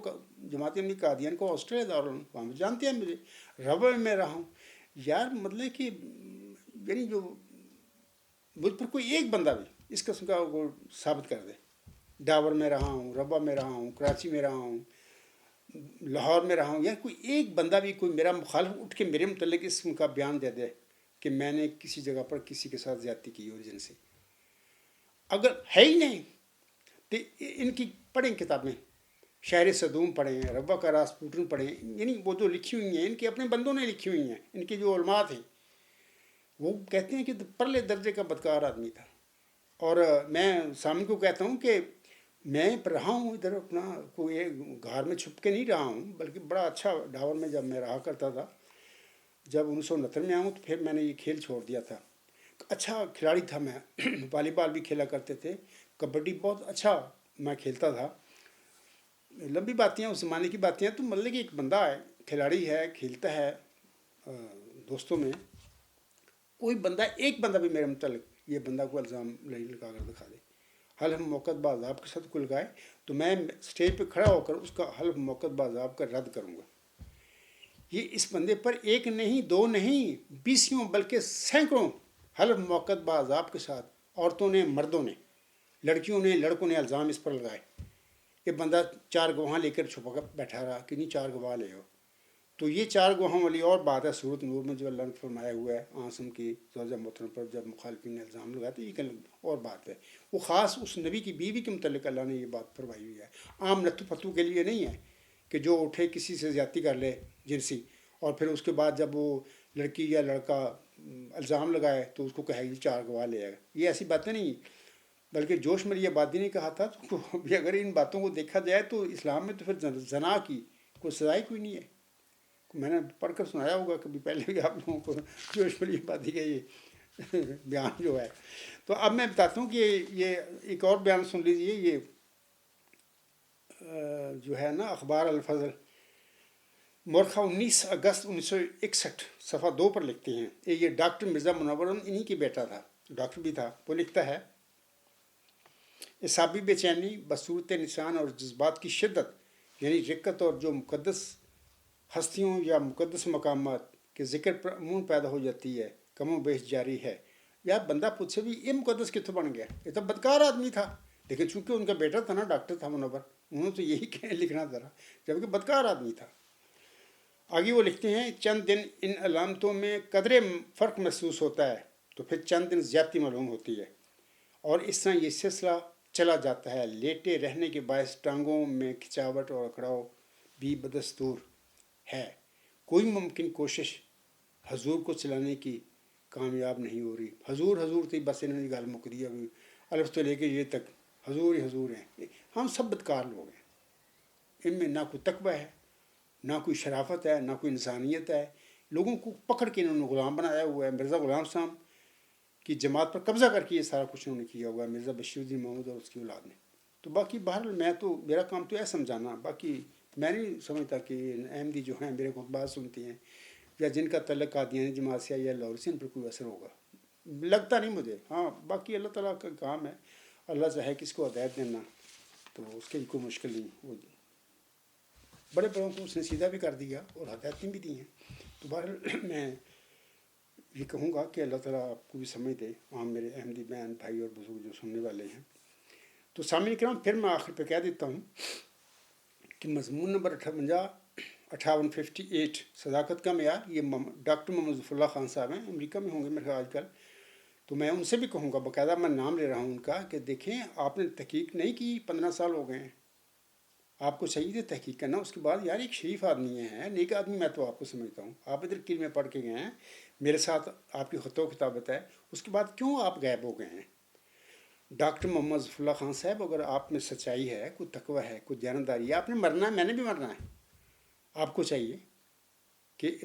جماعت احمدی قادیان کو ہاسٹل ہے دارالحمل، وہاں جانتے ہیں مجھے. ربع میں رہا ہوں یار، مطلب کہ یعنی جو مجھ پر کوئی ایک بندہ بھی اس قسم کا وہ ثابت کر دے. ڈاور میں رہا ہوں، ربع میں رہا ہوں، کراچی میں رہا ہوں، لاہور میں رہا ہوں، یا کوئی ایک بندہ بھی کوئی میرا مخالف اٹھ کے میرے متعلق اس قسم کا بیان دے دے کہ میں نے کسی جگہ پر کسی کے ساتھ زیادتی کی اوریجن سے، اگر ہے ہی نہیں تو ان کی پڑھیں کتابیں، شاعر صدوم پڑھیں، ربع کا راسپوٹن پڑھیں. یعنی وہ جو لکھی ہوئی ہیں ان کے اپنے بندوں نے لکھی ہوئی ہیں، ان کے جو علماء تھے وہ کہتے ہیں کہ پرلے درجے کا بدکار آدمی تھا. اور میں سامنے کو کہتا ہوں کہ میں رہا ہوں ادھر اپنا، کوئی گھر میں چھپ کے نہیں رہا ہوں، بلکہ بڑا اچھا ڈاور میں جب میں رہا کرتا تھا. جب 1969 میں آؤں تو پھر میں نے یہ کھیل چھوڑ دیا تھا. اچھا کھلاڑی تھا میں، والی بال بھی کھیلا کرتے تھے، کبڈی بہت اچھا میں کھیلتا تھا. لمبی باتیں ہیں، اس زمانے کی باتیں ہیں. تو مطلب کہ ایک بندہ ہے، کھلاڑی ہے، کھیلتا ہے دوستوں میں، کوئی بندہ ایک بندہ بھی میرے متعلق یہ بندہ کو الزام لگا کر دکھا دے، حلف موقت بعذاب کے ساتھ کو لگائے، تو میں اسٹیج پہ کھڑا ہو کر اس کا حلف موقت بعذاب کا رد کروں گا. یہ اس بندے پر ایک نہیں، 2 نہیں، 20 بلکہ سینکڑوں حلف موقت بعذاب کے ساتھ عورتوں نے، مردوں نے، لڑکیوں نے، لڑکوں نے الزام اس پر لگائے. یہ بندہ 4 گواہ لے کر چھپا کر بیٹھا رہا کہ نہیں 4 گواہ لے ہو. تو یہ 4 گواہوں والی اور بات ہے سورۃ نور میں جو اللہ نے فرمایا ہوا ہے عاصم کی زوجہ محترم پر جب مخالفین نے الزام لگایا، تو یہ اور بات ہے. وہ خاص اس نبی کی بیوی کے متعلق اللہ نے یہ بات فرمائی ہوئی ہے، عام نتو فتو کے لیے نہیں ہے کہ جو اٹھے کسی سے زیادتی کر لے جنسی، اور پھر اس کے بعد جب وہ لڑکی یا لڑکا الزام لگائے تو اس کو کہے گی 4 گواہ لے آئے. یہ ایسی باتیں نہیں، بلکہ جوش مری آبادی نے کہا تھا. تو اگر ان باتوں کو دیکھا جائے تو اسلام میں تو پھر زنا کی کوئی سزا کوئی نہیں ہے. میں نے پڑھ کر سنایا ہوگا کبھی پہلے بھی آپ لوگوں کو جوش مری آبادی کا یہ بیان جو ہے. تو اب میں بتاتا ہوں کہ یہ ایک اور بیان سن لیجئے. یہ جو ہے نا اخبار الفضل مورخہ 19 اگست 1961 صفحہ 2 پر لکھتے ہیں. یہ ڈاکٹر مرزا منور انہی کی بیٹا تھا، ڈاکٹر بھی تھا. وہ لکھتا ہے اعصابی بے چینی بصورت نشان اور جذبات کی شدت، یعنی رقت، اور جو مقدس ہستیوں یا مقدس مقامات کے ذکر پر عموم پیدا ہو جاتی ہے، کم و بیش جاری ہے. یا بندہ پوچھے بھی یہ مقدس کتوں بن گیا؟ یہ تو بدکار آدمی تھا، لیکن چونکہ ان کا بیٹا تھا نا، ڈاکٹر تھا منور، انہوں نے تو یہی لکھنا تھا، جبکہ بدکار آدمی تھا. آگے وہ لکھتے ہیں چند دن ان علامتوں میں قدرے فرق محسوس ہوتا ہے تو پھر چند دن زیادتی معلوم ہوتی ہے، اور اس طرح یہ سلسلہ چلا جاتا ہے. لیٹے رہنے کے باعث ٹانگوں میں کھچاوٹ اور اکڑاؤ بھی بدستور ہے. کوئی ممکن کوشش حضور کو چلانے کی کامیاب نہیں ہو رہی. حضور حضور تھی بس انہوں نے گل مک دی، ابھی الف تو لے کے یہ تک حضور ہی حضور ہیں. ہم سب بدکار لوگ ہیں، ان میں نہ کوئی تقوی ہے، نہ کوئی شرافت ہے، نہ کوئی انسانیت ہے. لوگوں کو پکڑ کے انہوں نے غلام بنایا ہوا ہے. مرزا غلام صاحب کی جماعت پر قبضہ کر کے یہ سارا کچھ انہوں نے کیا ہوا ہے، مرزا بشیر الدین محمود اور اس کی اولاد نے. تو باقی بہرحال میں تو میرا کام تو ہے سمجھانا، باقی میں نہیں سمجھتا کہ احمدی جو ہیں میرے خطبات سنتی ہیں یا جن کا تعلق قادیانی جماعت سے یا لاہور سے ان پر کوئی اثر ہوگا. لگتا نہیں مجھے. ہاں باقی اللہ تعالیٰ کا کام ہے، اللہ چاہے کس کو ہدایت دینا تو اس کے کوئی مشکل نہیں. وہ بڑے بڑوں کو اس نے سیدھا بھی کر دیا اور ہدایتیں بھی دی ہیں. تو بہرحال میں یہ کہوں گا کہ اللہ تعالیٰ آپ کو بھی سمجھ دے، وہاں میرے احمدی بہن بھائی اور بزرگ جو سننے والے ہیں. تو سامعین کرام پھر میں آخر پہ کہہ دیتا ہوں کہ مضمون نمبر 58 صداقت کا معیار، یہ ڈاکٹر محمد ظفر اللہ خان صاحب ہیں، امریکہ میں ہوں گے میرے خیال آج کل. تو میں ان سے بھی کہوں گا، باقاعدہ میں نام لے رہا ہوں ان کا، کہ دیکھیں آپ نے تحقیق نہیں کی، 15 سال ہو گئے ہیں، آپ کو چاہیے تھے تحقیق کرنا. اس کے بعد یار ایک شریف آدمی ہے، نیک آدمی میں تو آپ کو سمجھتا ہوں، آپ ادھر کل میں پڑھ کے گئے ہیں، میرے ساتھ آپ کی خط و کتابت ہے، اس کے بعد کیوں آپ غائب ہو گئے ہیں؟ ڈاکٹر محمد ظفر اللہ خان صاحب، اگر آپ میں سچائی ہے، کوئی تقوی ہے، کوئی دیانتداری ہے، آپ نے مرنا ہے، میں نے بھی مرنا ہے. آپ کو چاہیے کہ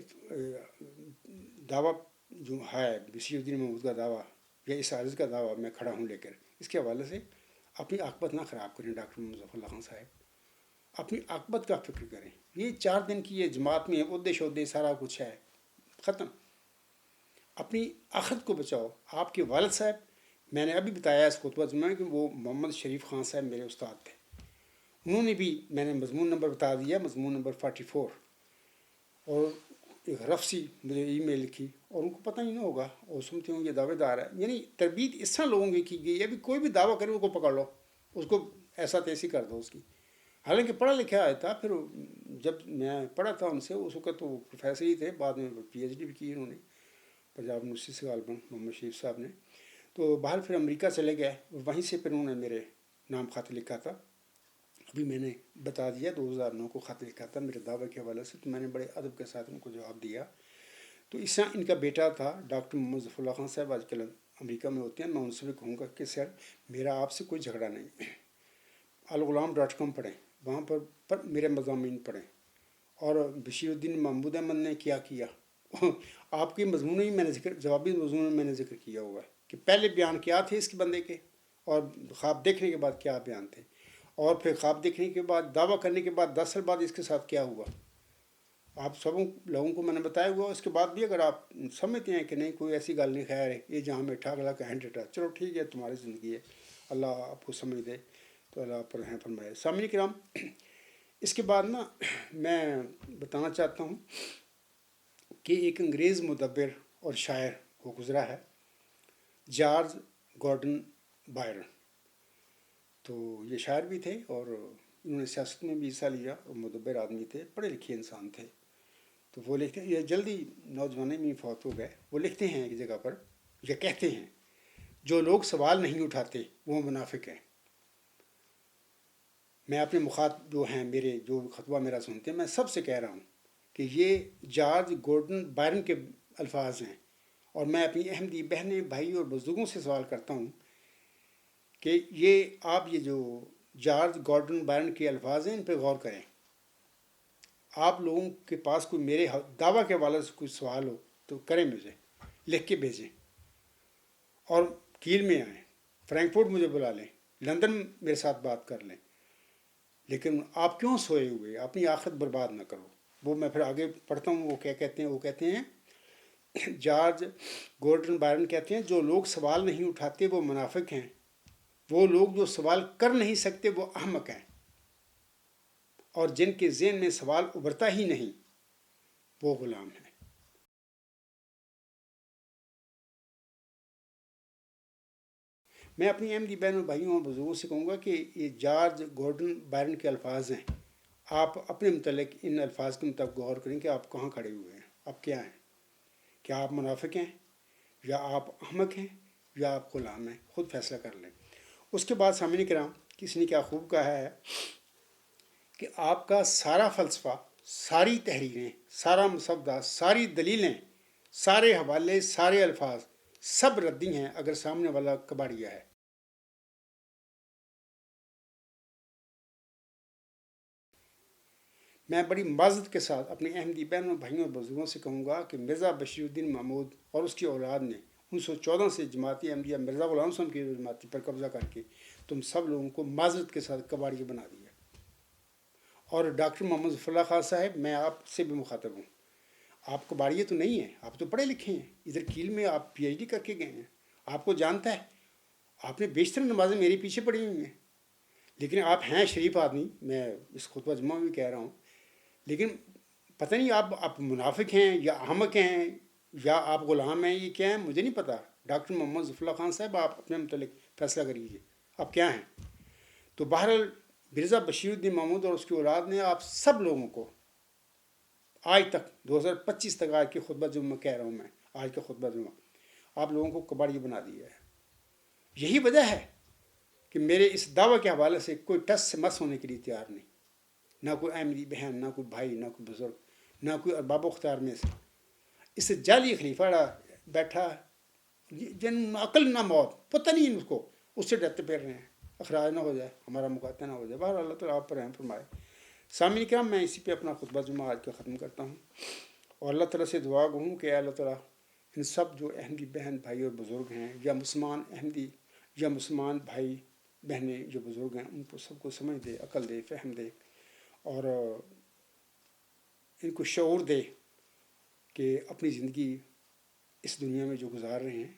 دعویٰ جو ہے بشیر الدین محمود کا دعویٰ یا اس عارض کا دعویٰ میں کھڑا ہوں لے کر، اس کے حوالے سے اپنی عاقبت نہ خراب کریں. ڈاکٹر محمد ظفر اللہ خان صاحب اپنی عاقبت کا فکر کریں. یہ 4 دن کی یہ جماعت میں عہدے شہدے سارا کچھ ہے، ختم. اپنی آخرت کو بچاؤ. آپ کے والد صاحب، میں نے ابھی بتایا اس خطبہ میں کہ وہ محمد شریف خان صاحب میرے استاد تھے. انہوں نے بھی، میں نے مضمون نمبر بتا دیا، مضمون نمبر 44، اور ایک رفسی مجھے ای میل لکھی، اور ان کو پتہ ہی نہ ہوگا اور سنتے ہوں یہ دعوے دار ہے. یعنی تربیت اس طرح لوگوں کی گئی ہے، ابھی کوئی بھی دعویٰ کرے اس کو پکڑ لو، اس کو ایسا تیسی کر دو اس کی. حالانکہ پڑھا لکھا آیا تھا. پھر جب میں پڑھا تھا ان سے، اس وقت تو وہ پروفیسر ہی تھے، بعد میں پی ایچ ڈی بھی کی انہوں نے پنجاب یونیورسٹی سے غالباً، محمد شریف صاحب نے. تو باہر پھر امریکہ چلے گئے، وہیں سے پھر انہوں نے میرے نام خط لکھا تھا. ابھی میں نے بتا دیا 2009 کو خط لکھا تھا میرے دعوے کے حوالے سے، تو میں نے بڑے ادب کے ساتھ ان کو جواب دیا. تو اس طرح ان کا بیٹا تھا ڈاکٹر محمد ظفر اللہ خان صاحب، آج کل امریکہ میں ہوتے ہیں. میں ان سے بھی کہوں گا کہ سر میرا آپ سے کوئی جھگڑا نہیں. الغلام.com پڑھیں، وہاں پر میرے مضامین پڑھیں. اور بشیر الدین محمود احمد نے کیا کیا آپ کے مضمون ہی میں نے ذکر، جوابی مضمون میں نے ذکر کیا ہوا ہے کہ پہلے بیان کیا تھے اس کے بندے کے، اور خواب دیکھنے کے بعد کیا بیان تھے، اور پھر خواب دیکھنے کے بعد دعویٰ کرنے کے بعد 10 سال بعد اس کے ساتھ کیا ہوا. آپ سب لوگوں کو میں نے بتایا ہوا. اس کے بعد بھی اگر آپ سمجھتے ہیں کہ نہیں کوئی ایسی گل نہیں، خیر ہے یہ جہاں میں ٹھاک لا کا ہینڈ ڈٹا، چلو ٹھیک ہے، تمہاری زندگی ہے، اللہ آپ کو سمجھ دے، تو اللہ آپ پر رحم فرمائے. سامعین کرام، اس کے بعد نا میں بتانا چاہتا ہوں کہ ایک انگریز مدبر اور شاعر وہ گزرا ہے، جارج گارڈن بائرن. تو یہ شاعر بھی تھے اور انہوں نے سیاست میں بھی حصہ لیا، اور مدبر آدمی تھے، پڑھے لکھے انسان تھے. تو وہ لکھتے ہیں، یہ جلدی نوجوانے میں فوت ہو گئے. وہ لکھتے ہیں ایک جگہ پر، یہ کہتے ہیں جو لوگ سوال نہیں اٹھاتے وہ منافق ہیں. میں اپنے مخاطب جو ہیں میرے، جو خطبہ میرا سنتے ہیں، میں سب سے کہہ رہا ہوں کہ یہ جارج گارڈن بائرن کے الفاظ ہیں. اور میں اپنی احمدی بہنیں بھائی اور بزرگوں سے سوال کرتا ہوں کہ یہ آپ یہ جو جارج گارڈن بائرن کے الفاظ ہیں ان پہ غور کریں. آپ لوگوں کے پاس کوئی میرے دعویٰ کے حوالے سے کوئی سوال ہو تو کریں، مجھے لکھ کے بھیجیں، اور کیل میں آئیں، فرینکفورٹ مجھے بلا لیں، لندن میرے ساتھ بات کر لیں. لیکن آپ کیوں سوئے ہوئے؟ اپنی آخرت برباد نہ کرو. وہ میں پھر آگے پڑھتا ہوں، وہ کیا کہتے ہیں. وہ کہتے ہیں جارج گارڈن بائرن کہتے ہیں جو لوگ سوال نہیں اٹھاتے وہ منافق ہیں، وہ لوگ جو سوال کر نہیں سکتے وہ احمق ہیں، اور جن کے ذہن میں سوال ابھرتا ہی نہیں وہ غلام ہیں. میں اپنی احمدی بہنوں بھائیوں اور بزرگوں سے کہوں گا کہ یہ جارج گارڈن بائرن کے الفاظ ہیں. آپ اپنے متعلق ان الفاظ کے مطابق غور کریں کہ آپ کہاں کھڑے ہوئے ہیں، آپ کیا ہیں. کیا آپ منافق ہیں، یا آپ احمق ہیں، یا آپ غلام ہیں؟ خود فیصلہ کر لیں. اس کے بعد سامعین کرام، کسی نے کیا خوب کہا ہے کہ آپ کا سارا فلسفہ، ساری تحریریں، سارا مسودہ، ساری دلیلیں، سارے حوالے، سارے الفاظ سب ردی ہیں اگر سامنے والا کباڑیا ہے. میں بڑی معذرت کے ساتھ اپنے احمدی بہنوں بھائیوں اور بزرگوں سے کہوں گا کہ مرزا بشیر الدین محمود اور اس کی اولاد نے 1914 سے جماعت احمدیہ مرزا غلام صاحب کی جماعت پر قبضہ کر کے تم سب لوگوں کو معذرت کے ساتھ کباڑی بنا دیا. اور ڈاکٹر محمد ظفر اللہ خان صاحب، میں آپ سے بھی مخاطب ہوں. آپ کباڑیے تو نہیں ہیں، آپ تو پڑھے لکھے ہیں، ادھر کیل میں آپ پی ایچ ڈی کر کے گئے ہیں، آپ کو جانتا ہے، آپ نے بیشتر نمازیں میرے پیچھے پڑھی ہوئی ہیں، لیکن آپ ہیں شریف آدمی، میں اس خطبہ جمعہ میں بھی کہہ رہا ہوں، لیکن پتہ نہیں آپ منافق ہیں یا احمق ہیں یا آپ غلام ہیں، یہ کیا ہیں مجھے نہیں پتہ۔ ڈاکٹر محمد ظفر اللہ خان صاحب، آپ اپنے متعلق فیصلہ کریے آپ کیا ہیں۔ تو بہرحال مرزا بشیر الدین محمود اور اس کی اولاد نے آپ سب لوگوں کو آج تک 2025 تک، آج کے خطبہ جمعہ کہہ رہا ہوں میں، آج کا خطبہ جمعہ، آپ لوگوں کو کباڑی بنا دیا ہے۔ یہی وجہ ہے کہ میرے اس دعوے کے حوالے سے کوئی ٹس سے مس ہونے کے لیے تیار نہیں، نہ کوئی احمدی بہن، نہ کوئی بھائی، نہ کوئی بزرگ، نہ کوئی ارباب اختیار میں سے۔ اس سے جعلی خلیفہ بیٹھا، جن عقل نہ موت، پتہ نہیں اس کو، اس سے ڈرتے پھر رہے ہیں اخراج نہ ہو جائے، ہمارا مقاطع نہ ہو جائے۔ بہر اللہ تعالیٰ آپ پر رحم فرمائے۔ سامعین کرام، میں اسی پہ اپنا خطبہ جمعہ آج کا ختم کرتا ہوں، اور اللہ تعالیٰ سے دعا گو ہوں کہ اللہ تعالیٰ ان سب جو احمدی بہن بھائی اور بزرگ ہیں، یا مسلمان احمدی یا مسلمان بھائی بہنیں جو بزرگ ہیں، ان کو سب کو سمجھ دے، عقل دے، فہم دے، اور ان کو شعور دے کہ اپنی زندگی اس دنیا میں جو گزار رہے ہیں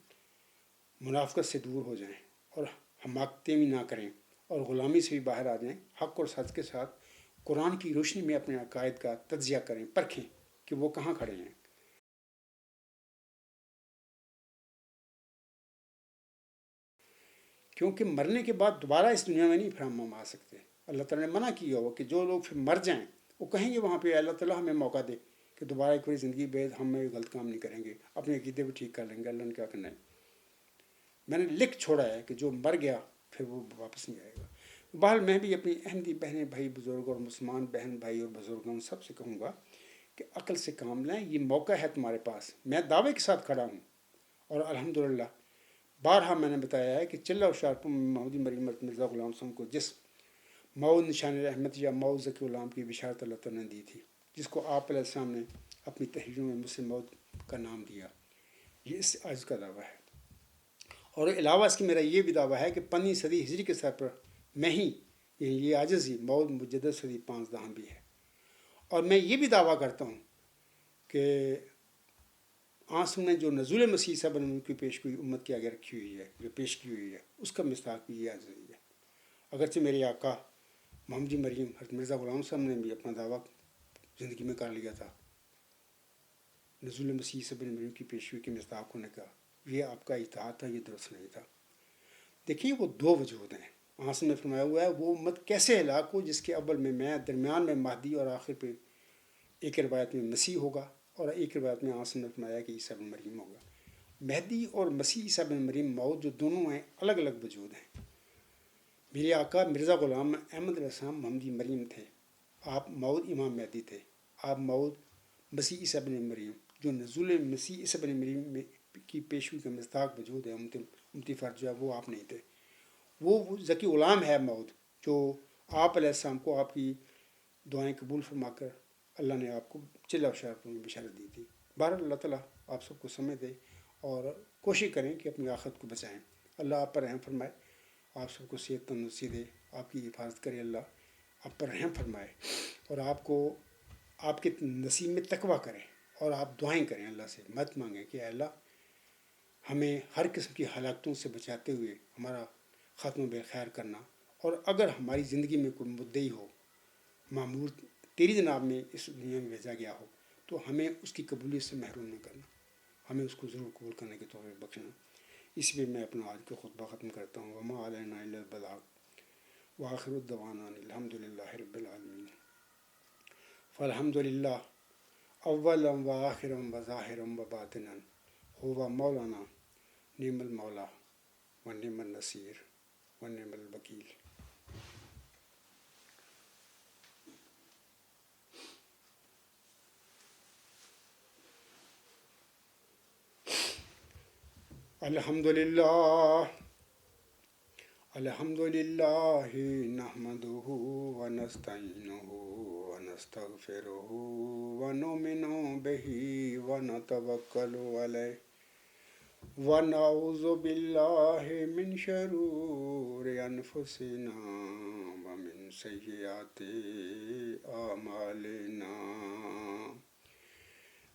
منافقت سے دور ہو جائیں، اور حماقتیں بھی نہ کریں، اور غلامی سے بھی باہر آ جائیں، حق اور سچ کے ساتھ قرآن کی روشنی میں اپنے عقائد کا تجزیہ کریں، پرکھیں کہ وہ کہاں کھڑے ہیں۔ کیونکہ مرنے کے بعد دوبارہ اس دنیا میں نہیں پھر ہم آ سکتے۔ اللہ تعالیٰ نے منع کیا ہوا کہ جو لوگ پھر مر جائیں وہ کہیں گے وہاں پہ اللہ تعالیٰ ہمیں موقع دے کہ دوبارہ ایک بڑی زندگی بے ہم غلط کام نہیں کریں گے، اپنے عقیدے بھی ٹھیک کر لیں گے، اللہ نے کیا کرنا ہے۔ میں نے لکھ چھوڑا ہے کہ جو مر گیا پھر وہ واپس نہیں آئے گا۔ بہرحال میں بھی اپنی احمدی بہنیں بھائی بزرگ اور مسلمان بہن بھائی اور بزرگوں سب سے کہوں گا کہ عقل سے کام لیں، یہ موقع ہے تمہارے پاس۔ میں دعوے کے ساتھ کھڑا ہوں، اور الحمدللہ بارہا میں نے بتایا ہے کہ چلہ و شارپوں میں محمدی مریم مرزا غلام صاحب کو جس مئو نشان رحمت یا مئو ذکی غلام کی بشارت اللہ تعالیٰ نے دی تھی، جس کو آپ علیہ السلام نے اپنی تحریروں میں مسلم مود کا نام دیا، یہ اس عجز کا دعویٰ ہے۔ اور علاوہ اس کی میرا یہ بھی دعویٰ ہے کہ 15 صدی ہجری کے سر پر میں ہی، یعنی یہ عجز ہی مود مجدد صدی 15 بھی ہے۔ اور میں یہ بھی دعویٰ کرتا ہوں کہ آنسو نے جو نزول مسیح صاحب نے کی پیشگوئی امت کے آگے رکھی ہوئی ہے، جو پیش کی ہوئی ہے، اس کا مصداق بھی یہ عجز ہے۔ اگرچہ میرے آقا محمدی مریم حضرت مرزا غلام صاحب نے بھی اپنا دعویٰ زندگی میں کر لیا تھا نزول مسیح صاحب مریم کی پیشگوئی کے مصداق ہونے کا، یہ آپ کا اطاعت تھا، یہ درست نہیں تھا۔ دیکھیے وہ دو وجود ہیں، آنسو نے فرمایا ہوا ہے وہ امت کیسے ہلاک ہو جس کے اول میں درمیان میں مہدی، اور آخر پہ ایک روایت میں مسیح ہوگا، اور ایک روایت میں آنسو نے فرمایا کہ عیسیٰ بن مریم ہوگا۔ مہدی اور مسیح عیسیٰ بن مریم موعود جو دونوں ہیں الگ الگ وجود ہیں۔ میرے آقا مرزا غلام احمد علیہ السلام محمدی مریم تھے، آپ موعود امام مہدی تھے، آپ موعود مسیح عیسیٰ بن مریم، جو نزول مسیح عیسیٰ بن مریم کی پیشگوئی کا مصداق وجود ہے، امتی فرد جو ہے وہ آپ نہیں تھے۔ وہ ذکی غلام ہے موعود، جو آپ علیہ السلام کو آپ کی دعائیں قبول فرما کر اللہ نے آپ کو چلہ و شارپوں میں بشارت دی تھی۔ بہرحال اللہ تعالیٰ آپ سب کو سمجھ دے، اور کوشش کریں کہ اپنی آخرت کو بچائیں۔ اللہ آپ پر رحم فرمائے، آپ سب کو صحت تندرستی دے، آپ کی حفاظت کرے، اللہ آپ پر رحم فرمائے، اور آپ کو آپ کے نصیب میں تقویٰ کریں، اور آپ دعائیں کریں، اللہ سے مت مانگیں کہ اے اللہ ہمیں ہر قسم کی ہلاکتوں سے بچاتے ہوئے ہمارا خاتمہ بالخیر کرنا، اور اگر ہماری زندگی میں کوئی مدعی ہو، معمور تیری جناب میں اس دنیا میں بھیجا گیا ہو، تو ہمیں اس کی قبولیت سے محروم نہ کرنا، ہمیں اس کو ضرور قبول کرنے کے توفیق بخشنا۔ اس میں میں اپنا آج کا خطبہ ختم کرتا ہوں۔ وما علینا الا البلاغ وآخر الدعوانا الحمد للہ رب العالمین۔ فالحمد للہ اولا وآخرا وظاہرا وباطنا، هو مولانا نعم المولا ونعم النصیر ونعم الوکیل۔ الحمد للہ الحمد للہ نحمدہ ونستعینہ ونستغفرہ ونؤمن بہ ونتوکل علیہ ونعوذ باللہ من شرور انفسنا ومن سیئات اعمالنا،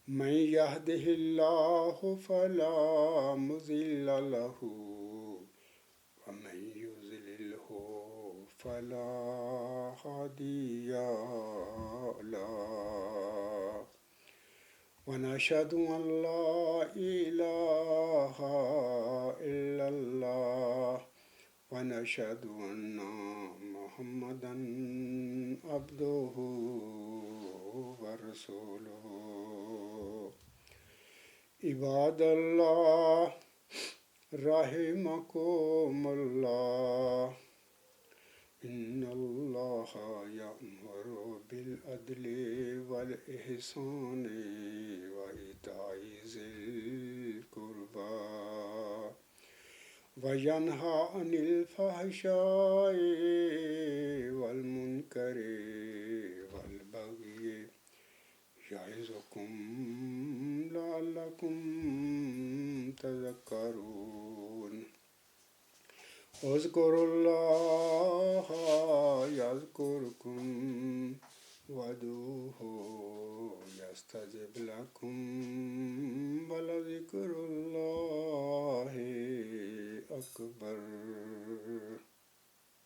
من يهده الله فلا مضل له ومن يضلله فلا هادي له ونشهد أن لا إله إلا الله ونشهد أن محمدا عبده ورسوله عباد الله رحمكم الله إن الله يأمر بالعدل والإحسان وإيتاء ذي القربى وينهى عن الفحشاء والمنكر والبغي يعظكم لعلكم تذكرون اذكروا الله يذكركم وادعوه يستجب لكم ولذكر الله أكبر